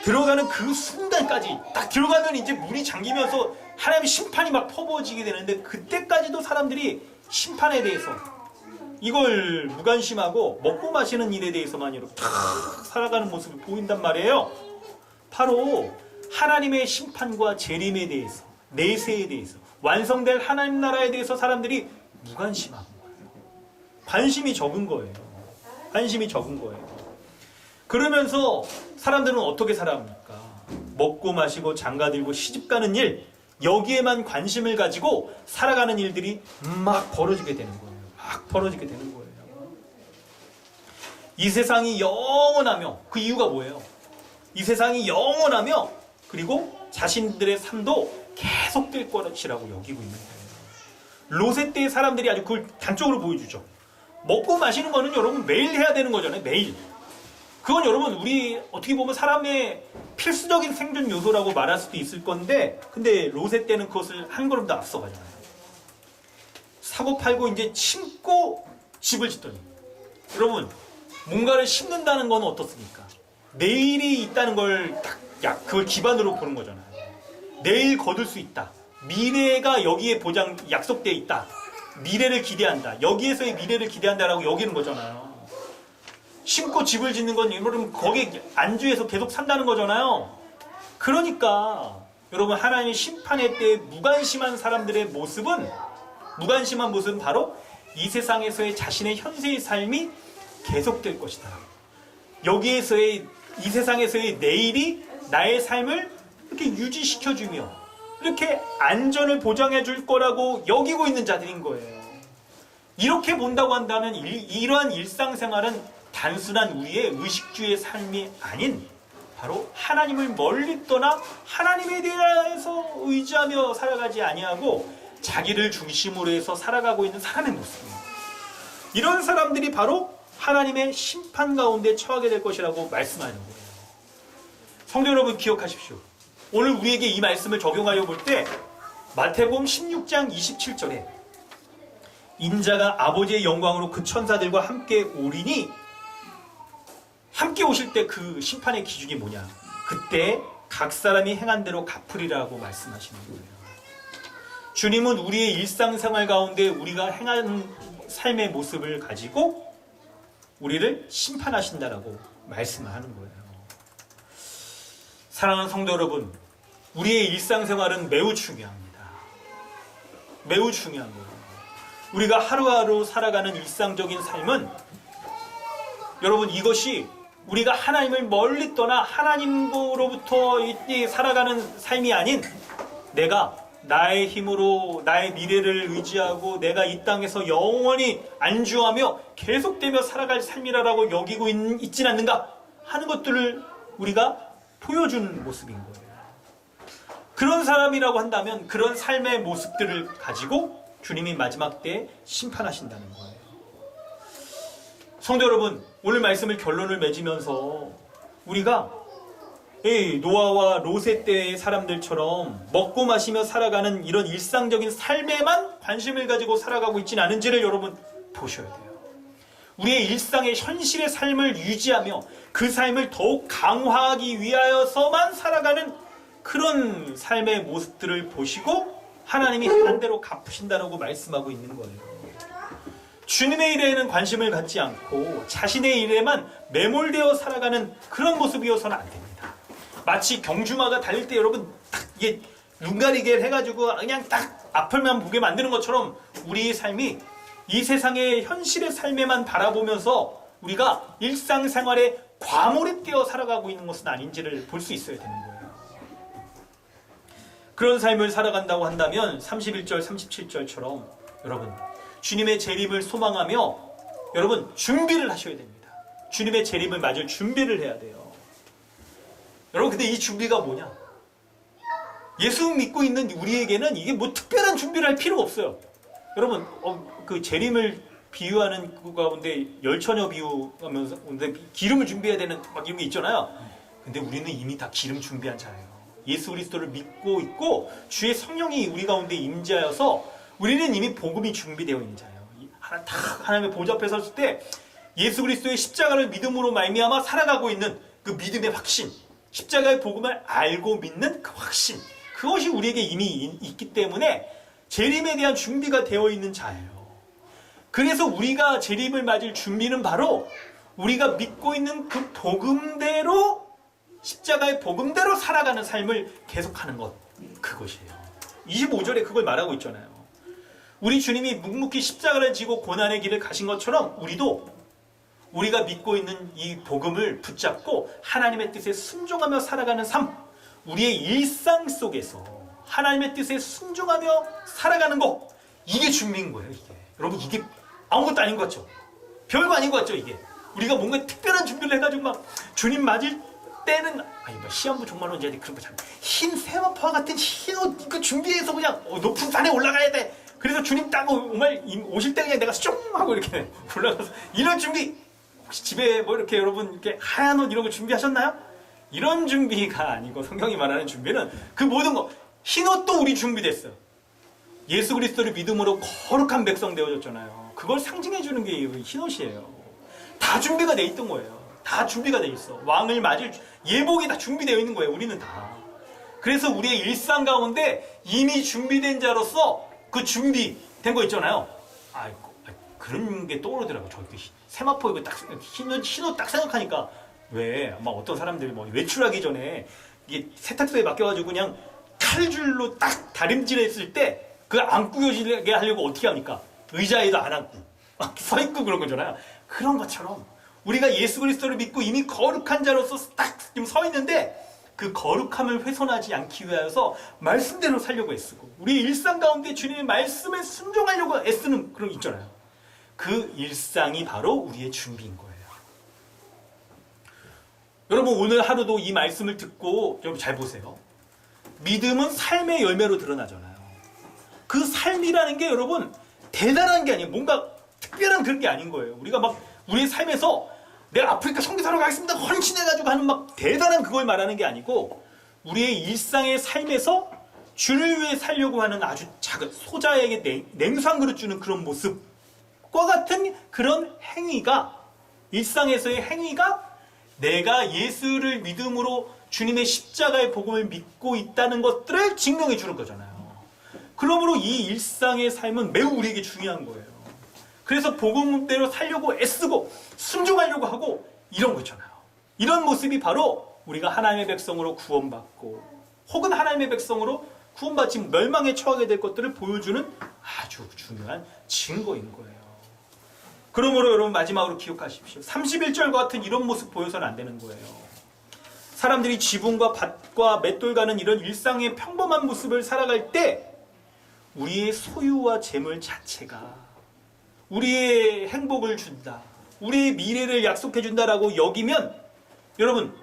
들어가는 그 순간까지 딱 들어가면 이제 물이 잠기면서 하나님의 심판이 막 퍼부어지게 되는데, 그때까지도 사람들이 심판에 대해서 이걸 무관심하고 먹고 마시는 일에 대해서만 이렇게 탁 살아가는 모습을 보인단 말이에요. 바로 하나님의 심판과 재림에 대해서, 내세에 대해서, 완성될 하나님 나라에 대해서 사람들이 무관심한 거예요. 관심이 적은 거예요. 관심이 적은 거예요. 그러면서 사람들은 어떻게 살아갑니까? 먹고 마시고 장가들고 시집가는 일, 여기에만 관심을 가지고 살아가는 일들이 막 벌어지게 되는 거예요. 막 벌어지게 되는 거예요. 이 세상이 영원하며, 그 이유가 뭐예요? 이 세상이 영원하며 그리고 자신들의 삶도 계속될 것이라고 여기고 있는 거예요. 롯의 때의 사람들이 아주 그걸 단적으로 보여주죠. 먹고 마시는 거는 여러분 매일 해야 되는 거잖아요. 매일. 그건 여러분 우리 어떻게 보면 사람의 필수적인 생존 요소라고 말할 수도 있을 건데, 근데 롯의 때는 그것을 한 걸음 더 앞서가잖아요. 사고 팔고 이제 심고 집을 짓더니, 여러분 뭔가를 심는다는 건 어떻습니까? 내일이 있다는 걸 딱 그걸 기반으로 보는 거잖아요. 내일 거둘 수 있다. 미래가 여기에 약속되어 있다. 미래를 기대한다. 여기에서의 미래를 기대한다라고 여기는 거잖아요. 심고 집을 짓는 건 여러분 거기에 안주해서 계속 산다는 거잖아요. 그러니까 여러분 하나님의 심판의 때에 무관심한 사람들의 모습은, 무관심한 모습은 바로 이 세상에서의 자신의 현세의 삶이 계속될 것이다. 여기에서의 이 세상에서의 내일이 나의 삶을 이렇게 유지시켜주며 이렇게 안전을 보장해 줄 거라고 여기고 있는 자들인 거예요. 이렇게 본다고 한다면 이러한 일상생활은 단순한 우리의 의식주의 삶이 아닌 바로 하나님을 멀리 떠나 하나님에 대해서 의지하며 살아가지 아니하고 자기를 중심으로 해서 살아가고 있는 사람의 모습입니다. 이런 사람들이 바로 하나님의 심판 가운데 처하게 될 것이라고 말씀하는 거예요. 성도 여러분 기억하십시오. 오늘 우리에게 이 말씀을 적용하여 볼 때 마태복음 16장 27절에 인자가 아버지의 영광으로 그 천사들과 함께 오리니 함께 오실 때 그 심판의 기준이 뭐냐? 그때 각 사람이 행한 대로 갚으리라고 말씀하시는 거예요. 주님은 우리의 일상생활 가운데 우리가 행하는 삶의 모습을 가지고 우리를 심판하신다라고 말씀을 하는 거예요. 사랑하는 성도 여러분, 우리의 일상생활은 매우 중요합니다. 매우 중요한 거예요. 우리가 하루하루 살아가는 일상적인 삶은 여러분 이것이 우리가 하나님을 멀리 떠나 하나님으로부터 살아가는 삶이 아닌 내가 나의 힘으로 나의 미래를 의지하고 내가 이 땅에서 영원히 안주하며 계속되며 살아갈 삶이라고 여기고 있진 않는가 하는 것들을 우리가 보여주는 모습인 거예요. 그런 사람이라고 한다면 그런 삶의 모습들을 가지고 주님이 마지막 때에 심판하신다는 거예요. 성도 여러분, 오늘 말씀을 결론을 맺으면서 우리가 노아와 롯의 때의 사람들처럼 먹고 마시며 살아가는 이런 일상적인 삶에만 관심을 가지고 살아가고 있지는 않은지를 여러분 보셔야 돼요. 우리의 일상의 현실의 삶을 유지하며 그 삶을 더욱 강화하기 위하여서만 살아가는 그런 삶의 모습들을 보시고 하나님이 반대로 갚으신다라고 말씀하고 있는 거예요. 주님의 일에는 관심을 갖지 않고 자신의 일에만 매몰되어 살아가는 그런 모습이어서는 안 됩니다. 마치 경주마가 달릴 때 여러분 딱 이게 눈 가리게 해가지고 그냥 딱 앞을만 보게 만드는 것처럼 우리의 삶이 이 세상의 현실의 삶에만 바라보면서 우리가 일상생활에 과몰입되어 살아가고 있는 것은 아닌지를 볼 수 있어야 되는 거예요. 그런 삶을 살아간다고 한다면 31절, 37절처럼 여러분 주님의 재림을 소망하며 여러분 준비를 하셔야 됩니다. 주님의 재림을 맞을 준비를 해야 돼요. 여러분 근데 이 준비가 뭐냐? 예수 믿고 있는 우리에게는 이게 뭐 특별한 준비를 할 필요가 없어요. 여러분 그 재림을 비유하는 그 가운데 열처녀 비유하면서 기름을 준비해야 되는 막 이런 게 있잖아요. 근데 우리는 이미 다 기름 준비한 자예요. 예수 그리스도를 믿고 있고 주의 성령이 우리 가운데 임재하여서 우리는 이미 복음이 준비되어 있는 자예요. 하나님의 보좌 앞에 섰을 때 예수 그리스도의 십자가를 믿음으로 말미암아 살아가고 있는 그 믿음의 확신, 십자가의 복음을 알고 믿는 그 확신, 그것이 우리에게 이미 있기 때문에 재림에 대한 준비가 되어 있는 자예요. 그래서 우리가 재림을 맞을 준비는 바로 우리가 믿고 있는 그 복음대로 십자가의 복음대로 살아가는 삶을 계속하는 것, 그것이에요. 25절에 그걸 말하고 있잖아요. 우리 주님이 묵묵히 십자가를 지고 고난의 길을 가신 것처럼 우리도 우리가 믿고 있는 이 복음을 붙잡고 하나님의 뜻에 순종하며 살아가는 삶, 우리의 일상 속에서 하나님의 뜻에 순종하며 살아가는 것, 이게 준비인 거예요. 이게 여러분 이게 아무것도 아닌 것 같죠? 별거 아닌 것 같죠? 이게 우리가 뭔가 특별한 준비를 해가지고 막 주님 맞을 때는 시험부 종말로 이제 그런 거잖아요. 흰 세마포와 같은 흰 옷 이거 준비해서 그냥 높은 산에 올라가야 돼. 그래서 주님 딱 오실 때 그냥 내가 숑 하고 이렇게 올라가서 이런 준비. 혹시 집에 뭐 이렇게 여러분 이렇게 하얀 옷 이런 거 준비하셨나요? 이런 준비가 아니고 성경이 말하는 준비는 그 모든 거, 흰 옷도 우리 준비됐어요. 예수 그리스도를 믿음으로 거룩한 백성 되어졌잖아요. 그걸 상징해 주는 게 흰 옷이에요. 다 준비가 돼 있던 거예요. 다 준비가 돼 있어. 왕을 맞을 예복이 다 준비되어 있는 거예요. 우리는 다. 그래서 우리의 일상 가운데 이미 준비된 자로서 그 준비된 거 있잖아요. 그런 게 떠오르더라고요. 저 세마포 이거 딱 흰 옷 딱 생각하니까 왜 막 어떤 사람들이 뭐 외출하기 전에 이게 세탁소에 맡겨가지고 그냥 칼줄로 딱 다림질했을 때 그 안 구겨지게 하려고 어떻게 합니까? 의자에도 안 앉고 서 있고 그런 거잖아요. 그런 것처럼 우리가 예수 그리스도를 믿고 이미 거룩한 자로서 딱 지금 서 있는데 그 거룩함을 훼손하지 않기 위하여서 말씀대로 살려고 애쓰고 우리 일상 가운데 주님의 말씀에 순종하려고 애쓰는 그런 거 있잖아요. 그 일상이 바로 우리의 준비인 거예요. 여러분 오늘 하루도 이 말씀을 듣고 여러분 잘 보세요. 믿음은 삶의 열매로 드러나잖아요. 그 삶이라는 게 여러분 대단한 게 아니에요. 뭔가 특별한 그런 게 아닌 거예요. 우리가 막 우리의 삶에서 내가 아프리카 선교사로 가겠습니다 헌신해가지고 하는 막 대단한 그걸 말하는 게 아니고 우리의 일상의 삶에서 주를 위해 살려고 하는 아주 작은 소자에게 냉수 한 그릇 주는 그런 모습과 같은 그런 행위가 일상에서의 행위가 내가 예수를 믿음으로 주님의 십자가의 복음을 믿고 있다는 것들을 증명해 주는 거잖아요. 그러므로 이 일상의 삶은 매우 우리에게 중요한 거예요. 그래서 복음대로 살려고 애쓰고 순종하려고 하고 이런 거 있잖아요. 이런 모습이 바로 우리가 하나님의 백성으로 구원받고 혹은 하나님의 백성으로 구원받지 멸망에 처하게 될 것들을 보여주는 아주 중요한 증거인 거예요. 그러므로 여러분 마지막으로 기억하십시오. 31절 같은 이런 모습 보여서는 안 되는 거예요. 사람들이 지붕과 밭과 맷돌 가는 이런 일상의 평범한 모습을 살아갈 때 우리의 소유와 재물 자체가 우리의 행복을 준다, 우리의 미래를 약속해 준다라고 여기면 여러분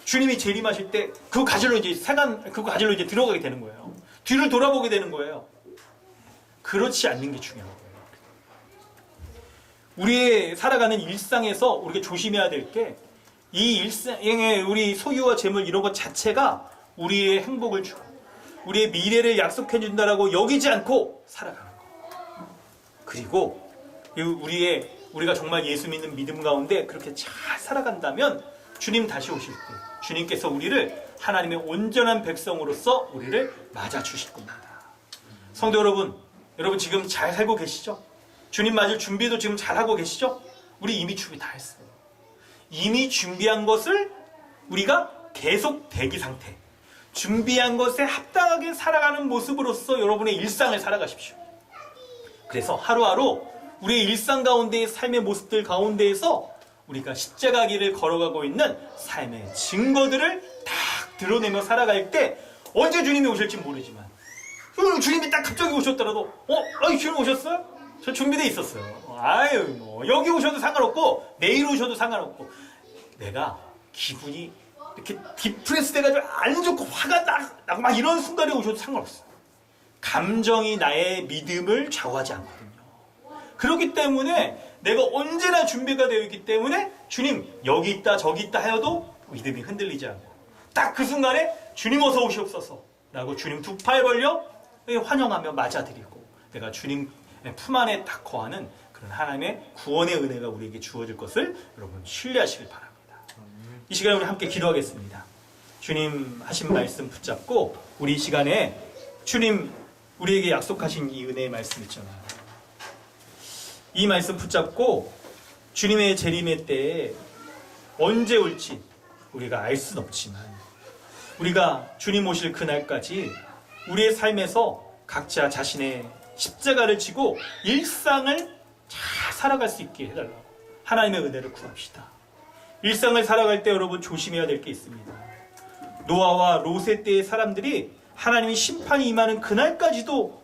주님이 재림하실 때 그거 가지러 이제 들어가게 되는 거예요. 뒤를 돌아보게 되는 거예요. 그렇지 않는 게 중요한 거예요. 우리의 살아가는 일상에서 우리가 조심해야 될 게 이 일상의 우리 소유와 재물 이런 것 자체가 우리의 행복을 주고 우리의 미래를 약속해 준다라고 여기지 않고 살아가는 거. 그리고 우리가 정말 예수 믿는 믿음 가운데 그렇게 잘 살아간다면 주님 다시 오실 때 주님께서 우리를 하나님의 온전한 백성으로서 우리를 맞아 주실 겁니다. 성도 여러분 지금 잘 살고 계시죠? 주님 맞을 준비도 지금 잘 하고 계시죠? 우리 이미 준비 다 했어요. 이미 준비한 것을 우리가 계속 대기 상태, 준비한 것에 합당하게 살아가는 모습으로서 여러분의 일상을 살아가십시오. 그래서 하루하루 우리의 일상 가운데의 삶의 모습들 가운데에서 우리가 십자가 길을 걸어가고 있는 삶의 증거들을 딱 드러내며 살아갈 때 언제 주님이 오실지 모르지만 주님이 딱 갑자기 오셨더라도 주님 오셨어요? 저 준비되어 있었어요. 여기 오셔도 상관없고 내일 오셔도 상관없고 내가 기분이 이렇게 디프레스 돼가지고 안 좋고 화가 나고 막 이런 순간에 오셔도 상관없어요. 감정이 나의 믿음을 좌우하지 않거든요. 그렇기 때문에 내가 언제나 준비가 되어 있기 때문에 주님 여기 있다 저기 있다 하여도 믿음이 흔들리지 않고 딱 그 순간에 주님 어서 오시옵소서 라고 주님 두 팔 벌려 환영하며 맞아드리고 내가 주님 품 안에 딱 거하는 그런 하나님의 구원의 은혜가 우리에게 주어질 것을 여러분 신뢰하시길 바랍니다. 이 시간에 우리 함께 기도하겠습니다. 주님 하신 말씀 붙잡고 우리 이 시간에 주님 우리에게 약속하신 이 은혜의 말씀 있잖아요. 이 말씀 붙잡고 주님의 재림의 때에 언제 올지 우리가 알 수는 없지만 우리가 주님 오실 그날까지 우리의 삶에서 각자 자신의 십자가를 지고 일상을 잘 살아갈 수 있게 해달라고 하나님의 은혜를 구합시다. 일상을 살아갈 때 여러분 조심해야 될 게 있습니다. 노아와 롯의 때의 사람들이 하나님의 심판이 임하는 그날까지도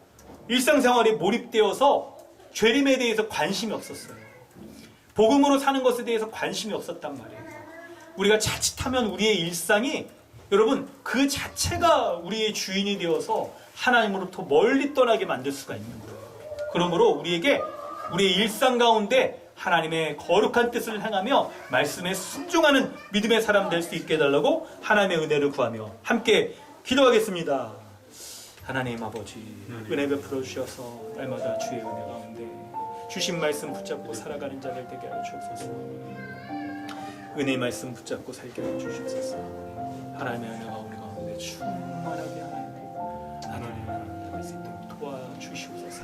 일상생활에 몰입되어서 죄림에 대해서 관심이 없었어요. 복음으로 사는 것에 대해서 관심이 없었단 말이에요. 우리가 자칫하면 우리의 일상이 여러분 그 자체가 우리의 주인이 되어서 하나님으로부터 멀리 떠나게 만들 수가 있는 거예요. 그러므로 우리에게 우리의 일상 가운데 하나님의 거룩한 뜻을 행하며 말씀에 순종하는 믿음의 사람 될 수 있게 해달라고 하나님의 은혜를 구하며 함께 기도하겠습니다. 하나님 아버지 은혜 베풀어 주셔서 날마다 주의 은혜 가운데 주신 말씀 붙잡고 살아가는 자들 되게 하여 주옵소서. 은혜의 말씀 붙잡고 살게 하여 주옵소서. 하나님의 은혜가 우리 가운데 충만하게 하나님의 나라를 나갈 수 있도록 도와주시옵소서.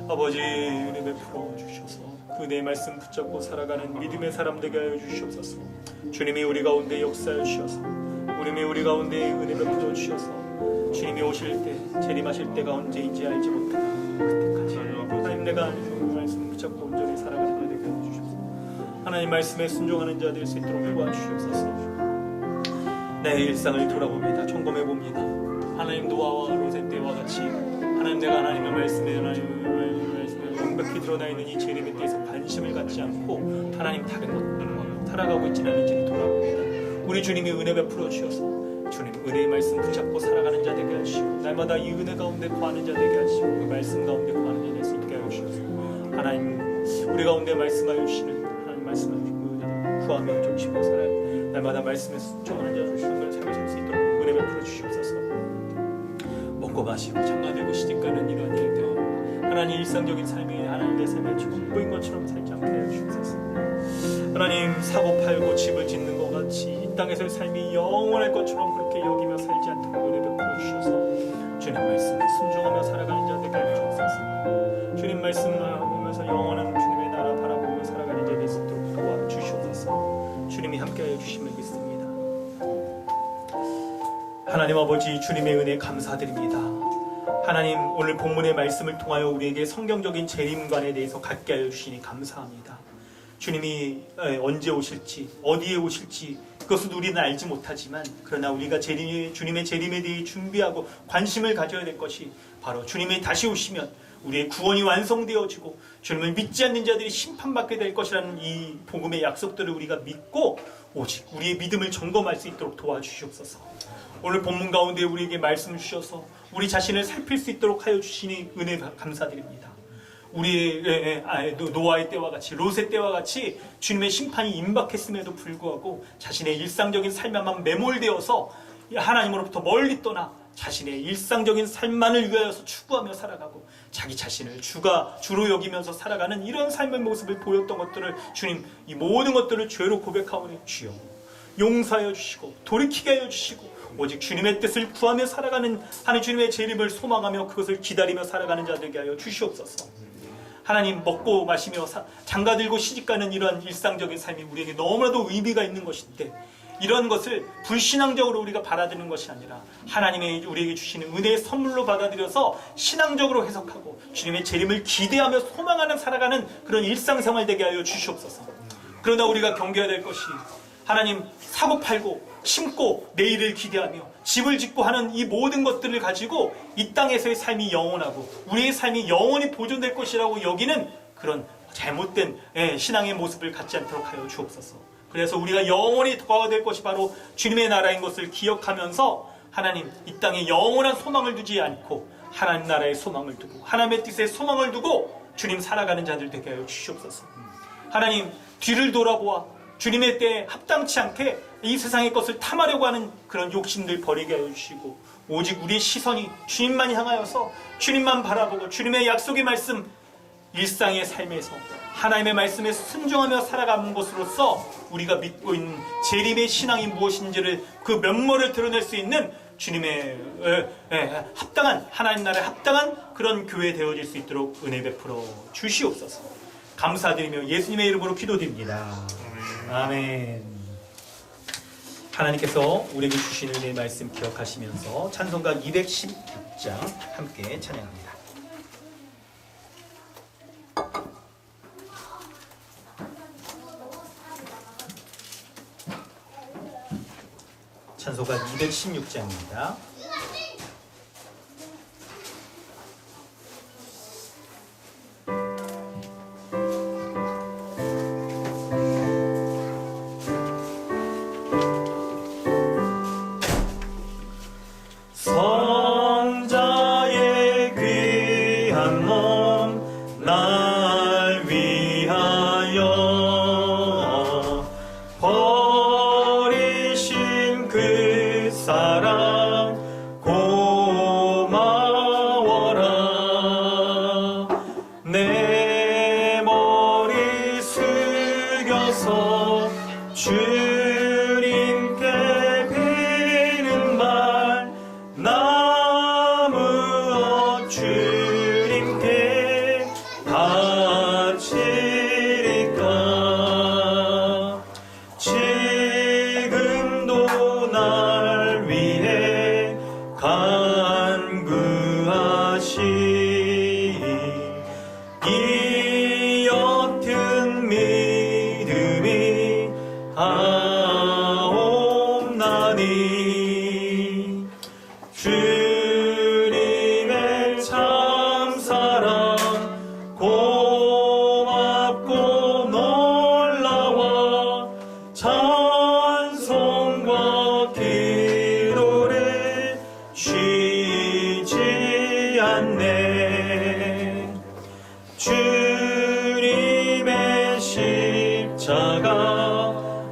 아버지 은혜 베풀어 주셔서 그 은혜의 말씀 붙잡고 살아가는 믿음의 사람 되게 하여 주시옵소서. 주님이 우리 가운데 역사해 주셔서 주님이 우리 가운데 은혜 베풀어 주셔서 주님이 오실 때 재림하실 때가 언제인지 알지 못하나 그때까지 하나님 내가 하나님 말씀 붙잡고 온전히 살아가는 자 되게 하여 주시옵소서. 하나님 말씀에 순종하는 자 될 수 있도록 도와주시옵소서. 내 일상을 돌아봅니다. 점검해 봅니다. 하나님 노아와 롯의 때와 같이 하나님 내가 하나님의 말씀에 명백히 드러나 있는 이 재림에 대해서 관심을 갖지 않고 하나님 다른 것들로 살아가고 있지는 않은지 돌아봅니다. 우리 주님이 은혜 베풀어 주셔서 주님 은혜의 말씀 붙잡고 살아가는 자 되게 하시고 날마다 이 은혜 가운데 거하는 자 되게 하시고 그 말씀 가운데 거하는 자 될 수 있게 하시옵소서. 하나님 우리 가운데 말씀하여 주시는 하나님 말씀하여 주시는 은혜를 구하며 쫓으며 살아요. 날마다 말씀에 순종하는 자 주시는 삶을 살 수 있도록 은혜 베풀어 주시옵소서. 먹고 마시고 장가들고 시집가는 이러한 일들 하나님 일상적인 삶이 하나님의 삶의 축복인 것처럼 살지 않게 하여 주옵소서. 하나님 사고 팔고 집을 짓는 것 같이 이 땅에서의 삶이 영원할 것처럼 그렇게 여기며 살지 않도록 은혜 베풀어 주셔서 주님 말씀에 순종하며 살아가는 자 되게 하여 주옵소서. 주님 말씀을 보면서 영원한 주님의 나라 바라보며 살아가는 자 될 수 있도록 도와주시옵소서. 주님이 함께하여 주심을 믿습니다. 하나님 아버지 주님의 은혜 감사드립니다. 하나님 오늘 본문의 말씀을 통하여 우리에게 성경적인 재림관에 대해서 갖게 하여 주시니 감사합니다. 주님이 언제 오실지 어디에 오실지 그것은 우리는 알지 못하지만 그러나 우리가 주님의 재림에 대해 준비하고 관심을 가져야 될 것이 바로 주님이 다시 오시면 우리의 구원이 완성되어지고 주님을 믿지 않는 자들이 심판받게 될 것이라는 이 복음의 약속들을 우리가 믿고 오직 우리의 믿음을 점검할 수 있도록 도와주시옵소서. 오늘 본문 가운데 우리에게 말씀 주셔서 우리 자신을 살필 수 있도록 하여 주시니 은혜 감사드립니다. 우리의 노아의 때와 같이 롯의 때와 같이 주님의 심판이 임박했음에도 불구하고 자신의 일상적인 삶에만 매몰되어서 하나님으로부터 멀리 떠나 자신의 일상적인 삶만을 위하여서 추구하며 살아가고 자기 자신을 주로 여기면서 살아가는 이런 삶의 모습을 보였던 것들을 주님 이 모든 것들을 죄로 고백하오니 주여 용서하여 주시고 돌이키게 하여 주시고 오직 주님의 뜻을 구하며 살아가는 하나님 주님의 재림을 소망하며 그것을 기다리며 살아가는 자 되게 하여 주시옵소서. 하나님 먹고 마시며 장가들고 시집가는 이러한 일상적인 삶이 우리에게 너무나도 의미가 있는 것인데 이런 것을 불신앙적으로 우리가 받아들이는 것이 아니라 하나님의 우리에게 주시는 은혜의 선물로 받아들여서 신앙적으로 해석하고 주님의 재림을 기대하며 소망하는 살아가는 그런 일상생활 되게 하여 주시옵소서. 그러나 우리가 경계해야 될 것이 하나님 사고 팔고 심고 내일을 기대하며 집을 짓고 하는 이 모든 것들을 가지고 이 땅에서의 삶이 영원하고 우리의 삶이 영원히 보존될 것이라고 여기는 그런 잘못된 신앙의 모습을 갖지 않도록 하여 주옵소서. 그래서 우리가 영원히 거하게 될 것이 바로 주님의 나라인 것을 기억하면서 하나님 이 땅에 영원한 소망을 두지 않고 하나님 나라의 소망을 두고 하나님의 뜻에 소망을 두고 주님 살아가는 자들 되게 하여 주시옵소서. 하나님 뒤를 돌아보아 주님의 때에 합당치 않게 이 세상의 것을 탐하려고 하는 그런 욕심들 버리게 하여 주시고 오직 우리의 시선이 주님만 향하여서 주님만 바라보고 주님의 약속의 말씀 일상의 삶에서 하나님의 말씀에 순종하며 살아가는 것으로서 우리가 믿고 있는 재림의 신앙이 무엇인지를 그 면모를 드러낼 수 있는 주님의 합당한 하나님 나라에 합당한 그런 교회 되어질 수 있도록 은혜 베풀어 주시옵소서. 감사드리며 예수님의 이름으로 기도드립니다. 아멘. 하나님께서 우리에게 주신 은혜의 말씀 기억하시면서 찬송가 216장 함께 찬양합니다. 찬송가 216장입니다. 성자의 귀한 몸 날 위하여 버리신 그 사랑 고마워라. 내 머리 숙여서 주님께 비는 말 나무어 주님께 바치리까. 지금도 날 위해 간구하시 이 옅은 믿음이 하옵나니 주님의 참사랑 고맙고 놀라워 찬송과 기도 쉬지 않네. 주님의 십자가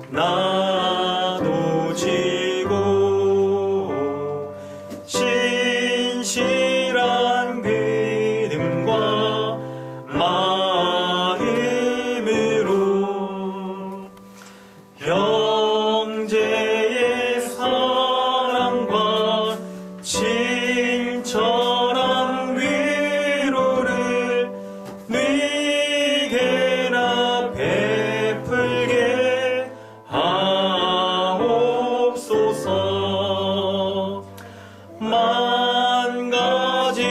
나도 지고 진실한 믿음과 마음으로 형제의 사랑과 친절한 위로를 네게나 베풀게 하옵소서. 만 가지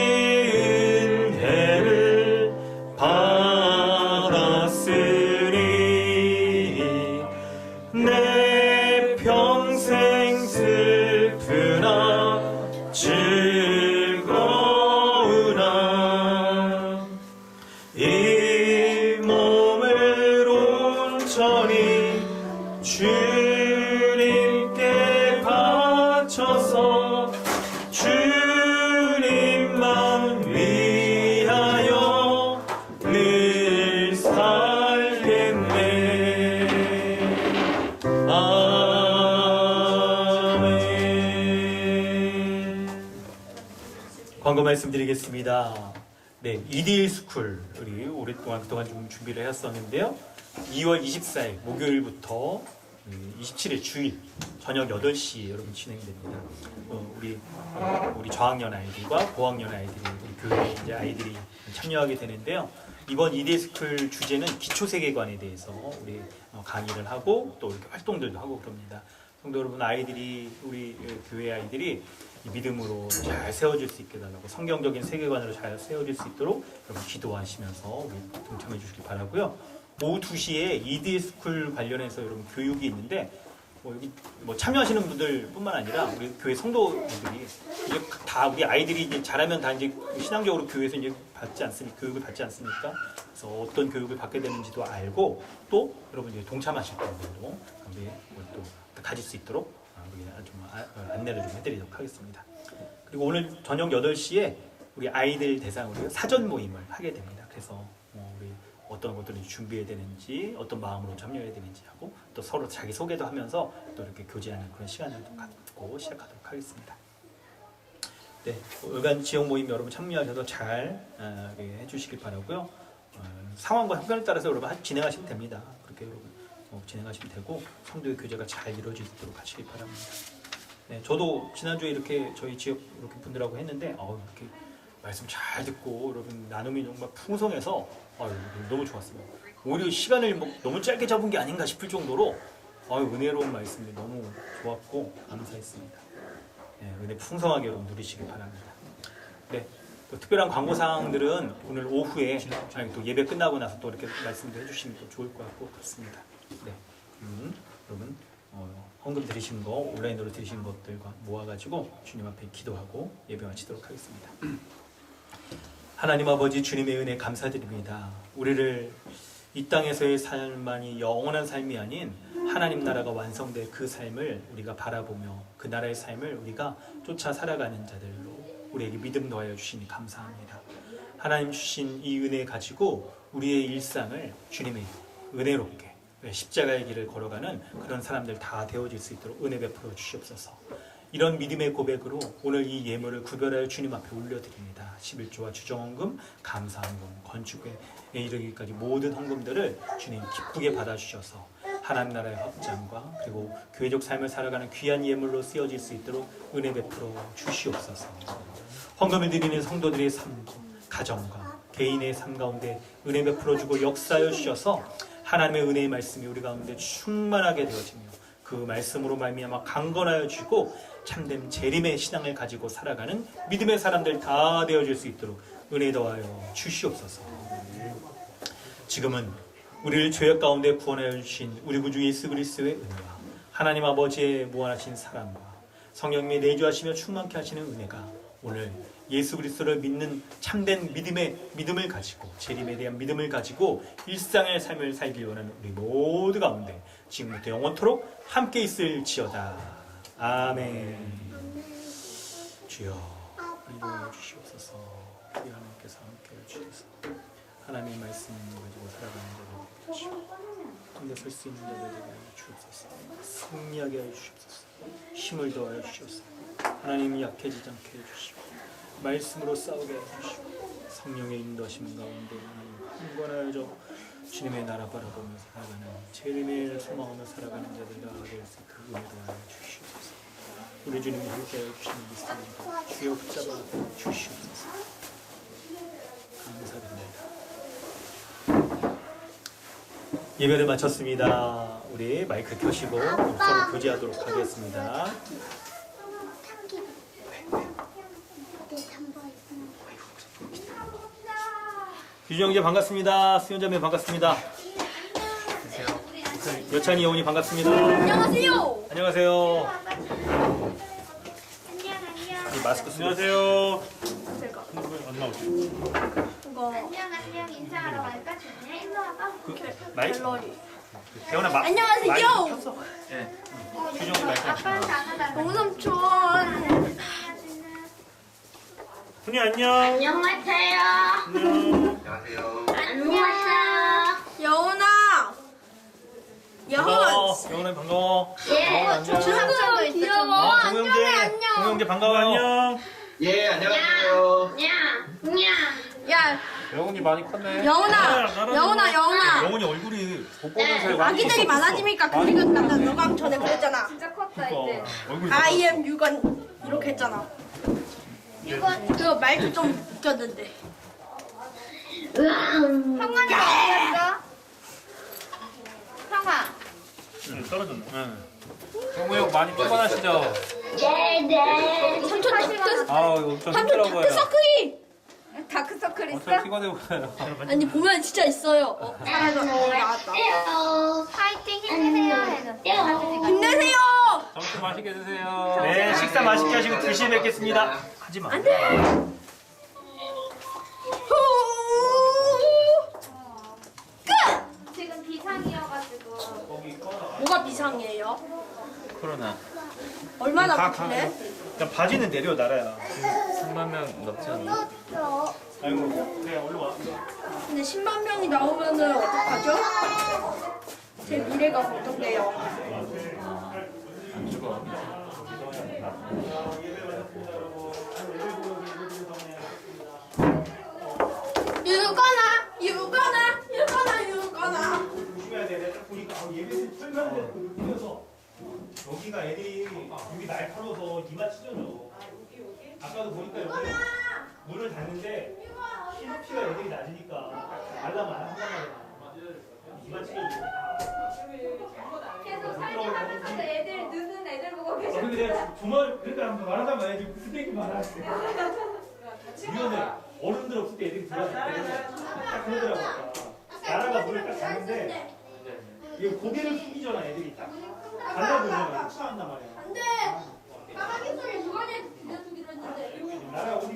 은혜를 받았으니 내 평생 슬프나 즐거우나 이 몸을 온전히 주님께 바쳐서 주님만 위하여 늘 살겠네. 아멘. 광고 말씀드리겠습니다. 네, EDL 스쿨 우리 오랫동안 그동안 좀 준비를 했었는데요. 2월 24일 목요일부터 27일 주일 저녁 8시에 여러분 진행됩니다. 우리 저학년 아이들과 고학년 아이들이 우리 교회 이제 아이들이 참여하게 되는데요. 이번 EDL 스쿨 주제는 기초 세계관에 대해서 우리 강의를 하고 또 이렇게 활동들도 하고 그럽니다. 성도 여러분, 아이들이 우리 교회 아이들이 이 믿음으로 잘 세워질 수 있게 달라고 성경적인 세계관으로 잘 세워질 수 있도록 여러분 기도하시면서 우리 동참해 주시기 바라고요. 오후 2시에 EDL 스쿨 관련해서 여러분 교육이 있는데 여기 참여하시는 분들뿐만 아니라 우리 교회 성도분들이 이제 다 우리 아이들이 이제 자라면 다 이제 신앙적으로 교회에서 이제 교육을 받지 않습니까? 그래서 어떤 교육을 받게 되는지도 알고 또 여러분 이제 동참하실 분들도 또 가질 수 있도록 좀 안내를 좀 해드리도록 하겠습니다. 그리고 오늘 저녁 8시에 우리 아이들 대상으로 사전 모임을 하게 됩니다. 그래서 우리 어떤 것들을 준비해야 되는지, 어떤 마음으로 참여해야 되는지 하고 또 서로 자기 소개도 하면서 또 이렇게 교제하는 그런 시간을 또 갖고 시작하도록 하겠습니다. 네, 월간 지역 모임 여러분 참여하셔서 잘 해주시길 바라고요. 상황과 형편에 따라서 여러분 진행하시면 됩니다. 그렇게 여러분 진행하시면 되고 성도의 교제가 잘 이루어지도록 하시길 바랍니다. 네, 저도 지난주에 이렇게 저희 지역 이렇게 분들하고 했는데 이렇게 말씀 잘 듣고 여러분 나눔이 정말 풍성해서 너무 좋았습니다. 오히려 시간을 너무 짧게 잡은 게 아닌가 싶을 정도로 은혜로운 말씀이 너무 좋았고 감사했습니다. 네, 은혜 풍성하게 여러분 누리시길 바랍니다. 네, 또 특별한 광고 사항들은 오늘 오후에 또 예배 끝나고 나서 또 이렇게 말씀도 해주시면 또 좋을 것 같고 그렇습니다. 네, 여러분 헌금 드리신 거 온라인으로 드리신 것들과 모아가지고 주님 앞에 기도하고 예배 마치도록 하겠습니다. 하나님 아버지 주님의 은혜 감사드립니다. 우리를 이 땅에서의 삶만이 영원한 삶이 아닌 하나님 나라가 완성될 그 삶을 우리가 바라보며 그 나라의 삶을 우리가 쫓아 살아가는 자들로 우리에게 믿음 더하여 주시니 감사합니다. 하나님 주신 이 은혜 가지고 우리의 일상을 주님의 은혜롭게 십자가의 길을 걸어가는 그런 사람들 다 되어질 수 있도록 은혜 베풀어 주시옵소서. 이런 믿음의 고백으로 오늘 이 예물을 구별하여 주님 앞에 올려드립니다. 11조와 주정헌금, 감사헌금, 건축에 이르기까지 모든 헌금들을 주님 기쁘게 받아주셔서 하나님 나라의 확장과 그리고 교회적 삶을 살아가는 귀한 예물로 쓰여질 수 있도록 은혜 베풀어 주시옵소서. 헌금을 드리는 성도들의 삶과 가정과 개인의 삶 가운데 은혜 베풀어 주고 역사하여 주셔서 하나님의 은혜의 말씀이 우리 가운데 충만하게 되어지며 그 말씀으로 말미암아 강건하여 주고 참된 재림의 신앙을 가지고 살아가는 믿음의 사람들 다 되어질 수 있도록 은혜 더하여 주시옵소서. 지금은 우리를 죄악 가운데 구원하여 주신 우리 구주 예수 그리스도의 은혜와 하나님 아버지의 무한하신 사랑과 성령님의 내주하시며 충만케 하시는 은혜가 오늘 예수 그리스도를 믿는 참된 믿음을 가지고 재림에 대한 믿음을 가지고 일상의 삶을 살기 원하는 우리 모두 가운데 지금부터 영원토록 함께 있을지어다. 아멘. 주여 이루어 주시옵소서. 우리 하나님께서 함께해 주셔서 하나님의 말씀 가지고 살아가는 자들 주시옵소서. 혼자 설 수 있는 자들 되게 하여 주옵소서. 승리하게 하여 주시옵소서. 힘을 더하여 주시옵소서. 하나님이 약해지지 않게 해주시고 말씀으로 싸우게 해주시고 성령의 인도하심 가운데 하나님 흥건하여져 주님의 나라 바라보며 살아가는 재림을 소망하며 살아가는 자들과 될 수 있도록 은혜하여 주시옵소서. 우리 주님이 함께하여 주시는 믿습니다. 주여 붙잡아 주시옵소서. 감사드립니다. 예배를 마쳤습니다. 우리 마이크 켜시고 서로 교제하도록 하겠습니다. 유정재 반갑습니다. 수연자매 반갑습니다. 여찬이 여운이 반갑습니다. 안녕하세요. 안녕하세요. 이 마스크 쓰고 안녕하세요. 제가 안 나오죠? 이거 안녕 인사하러 갈까? 좋네. 일로 와봐. 마이크 갤러리. 대원아 안녕하세요. 예. 유정재 마이크 아빠한테 안아달라고. 동삼촌. 훈이 안녕. 안녕하세요. 안녕하세요. 안녕하세요. 여운아. 반가워. 여운. 영훈아 반가워. 예. 동삼촌도 있어. 어, 정영재. 정영재 반가워요. 안녕. 예, 안녕하세요. 야, 영훈이 많이 컸네. 여운아. 여운아. 영훈이 얼굴이 아기들이 많아지니까 그리겠다. 너가 전에 그랬잖아. 진짜 컸다 이제. 얼굴이 I am 유건 이렇게 했잖아. 그거 말도 좀 웃겼는데. 형만이 어디였어? 형아. 떨어졌네. 정우 형 많이 피곤하시죠? 삼촌 다크. 아 이거 엄청 삼촌 힘들어 다크 보여요. 서클이. 다크서클 있어? 엄청 피곤해 보여요. 아니 보면 진짜 있어요. 사라져. 나왔다. 파이팅 힘내세요. 힘내세요. 점심 맛있게 드세요. 네, 식사 맛있게 하시고 2시에 뵙겠습니다. 하지 마. 지금 비상이어가지고. 뭐가 비상이에요? 코로나 얼마나 바쁘네? 그냥 바지는 내려 나라야. 3만 명 넘지 않나? 아이고, 그래 얼른 와. 근데 10만 명이 나오면은 어떡하죠? 제 미래가 걱정돼요. 안 죽어. 유거나. 조심해야 돼. 내가 딱 보니까 예배 설명대 그려서 여기가 애들이 여기 날카로워서 이마 찢어져. 아까도 보니까 여기 문을 닫는데 키높이가 애들이 낮으니까 말라면 안 한단 말이야. 이마 찢어져. 계속 설명하면서도 애들 느는 애들 보고 계셔. 근데 내가 정말 그러니까 말하자면 말이지 무슨 얘기 말하지. 위원회 어른들 없을 때 애들이 들어왔을 때딱 그러더라고. 나라가 문을 딱 닫는데 이거 고개를 숙이잖아 애들이 딱. 달라보면 딱 쳐한단 말이야. 안돼. 까마귀 소리 누가 들려주기로 했는데. 나라가 우리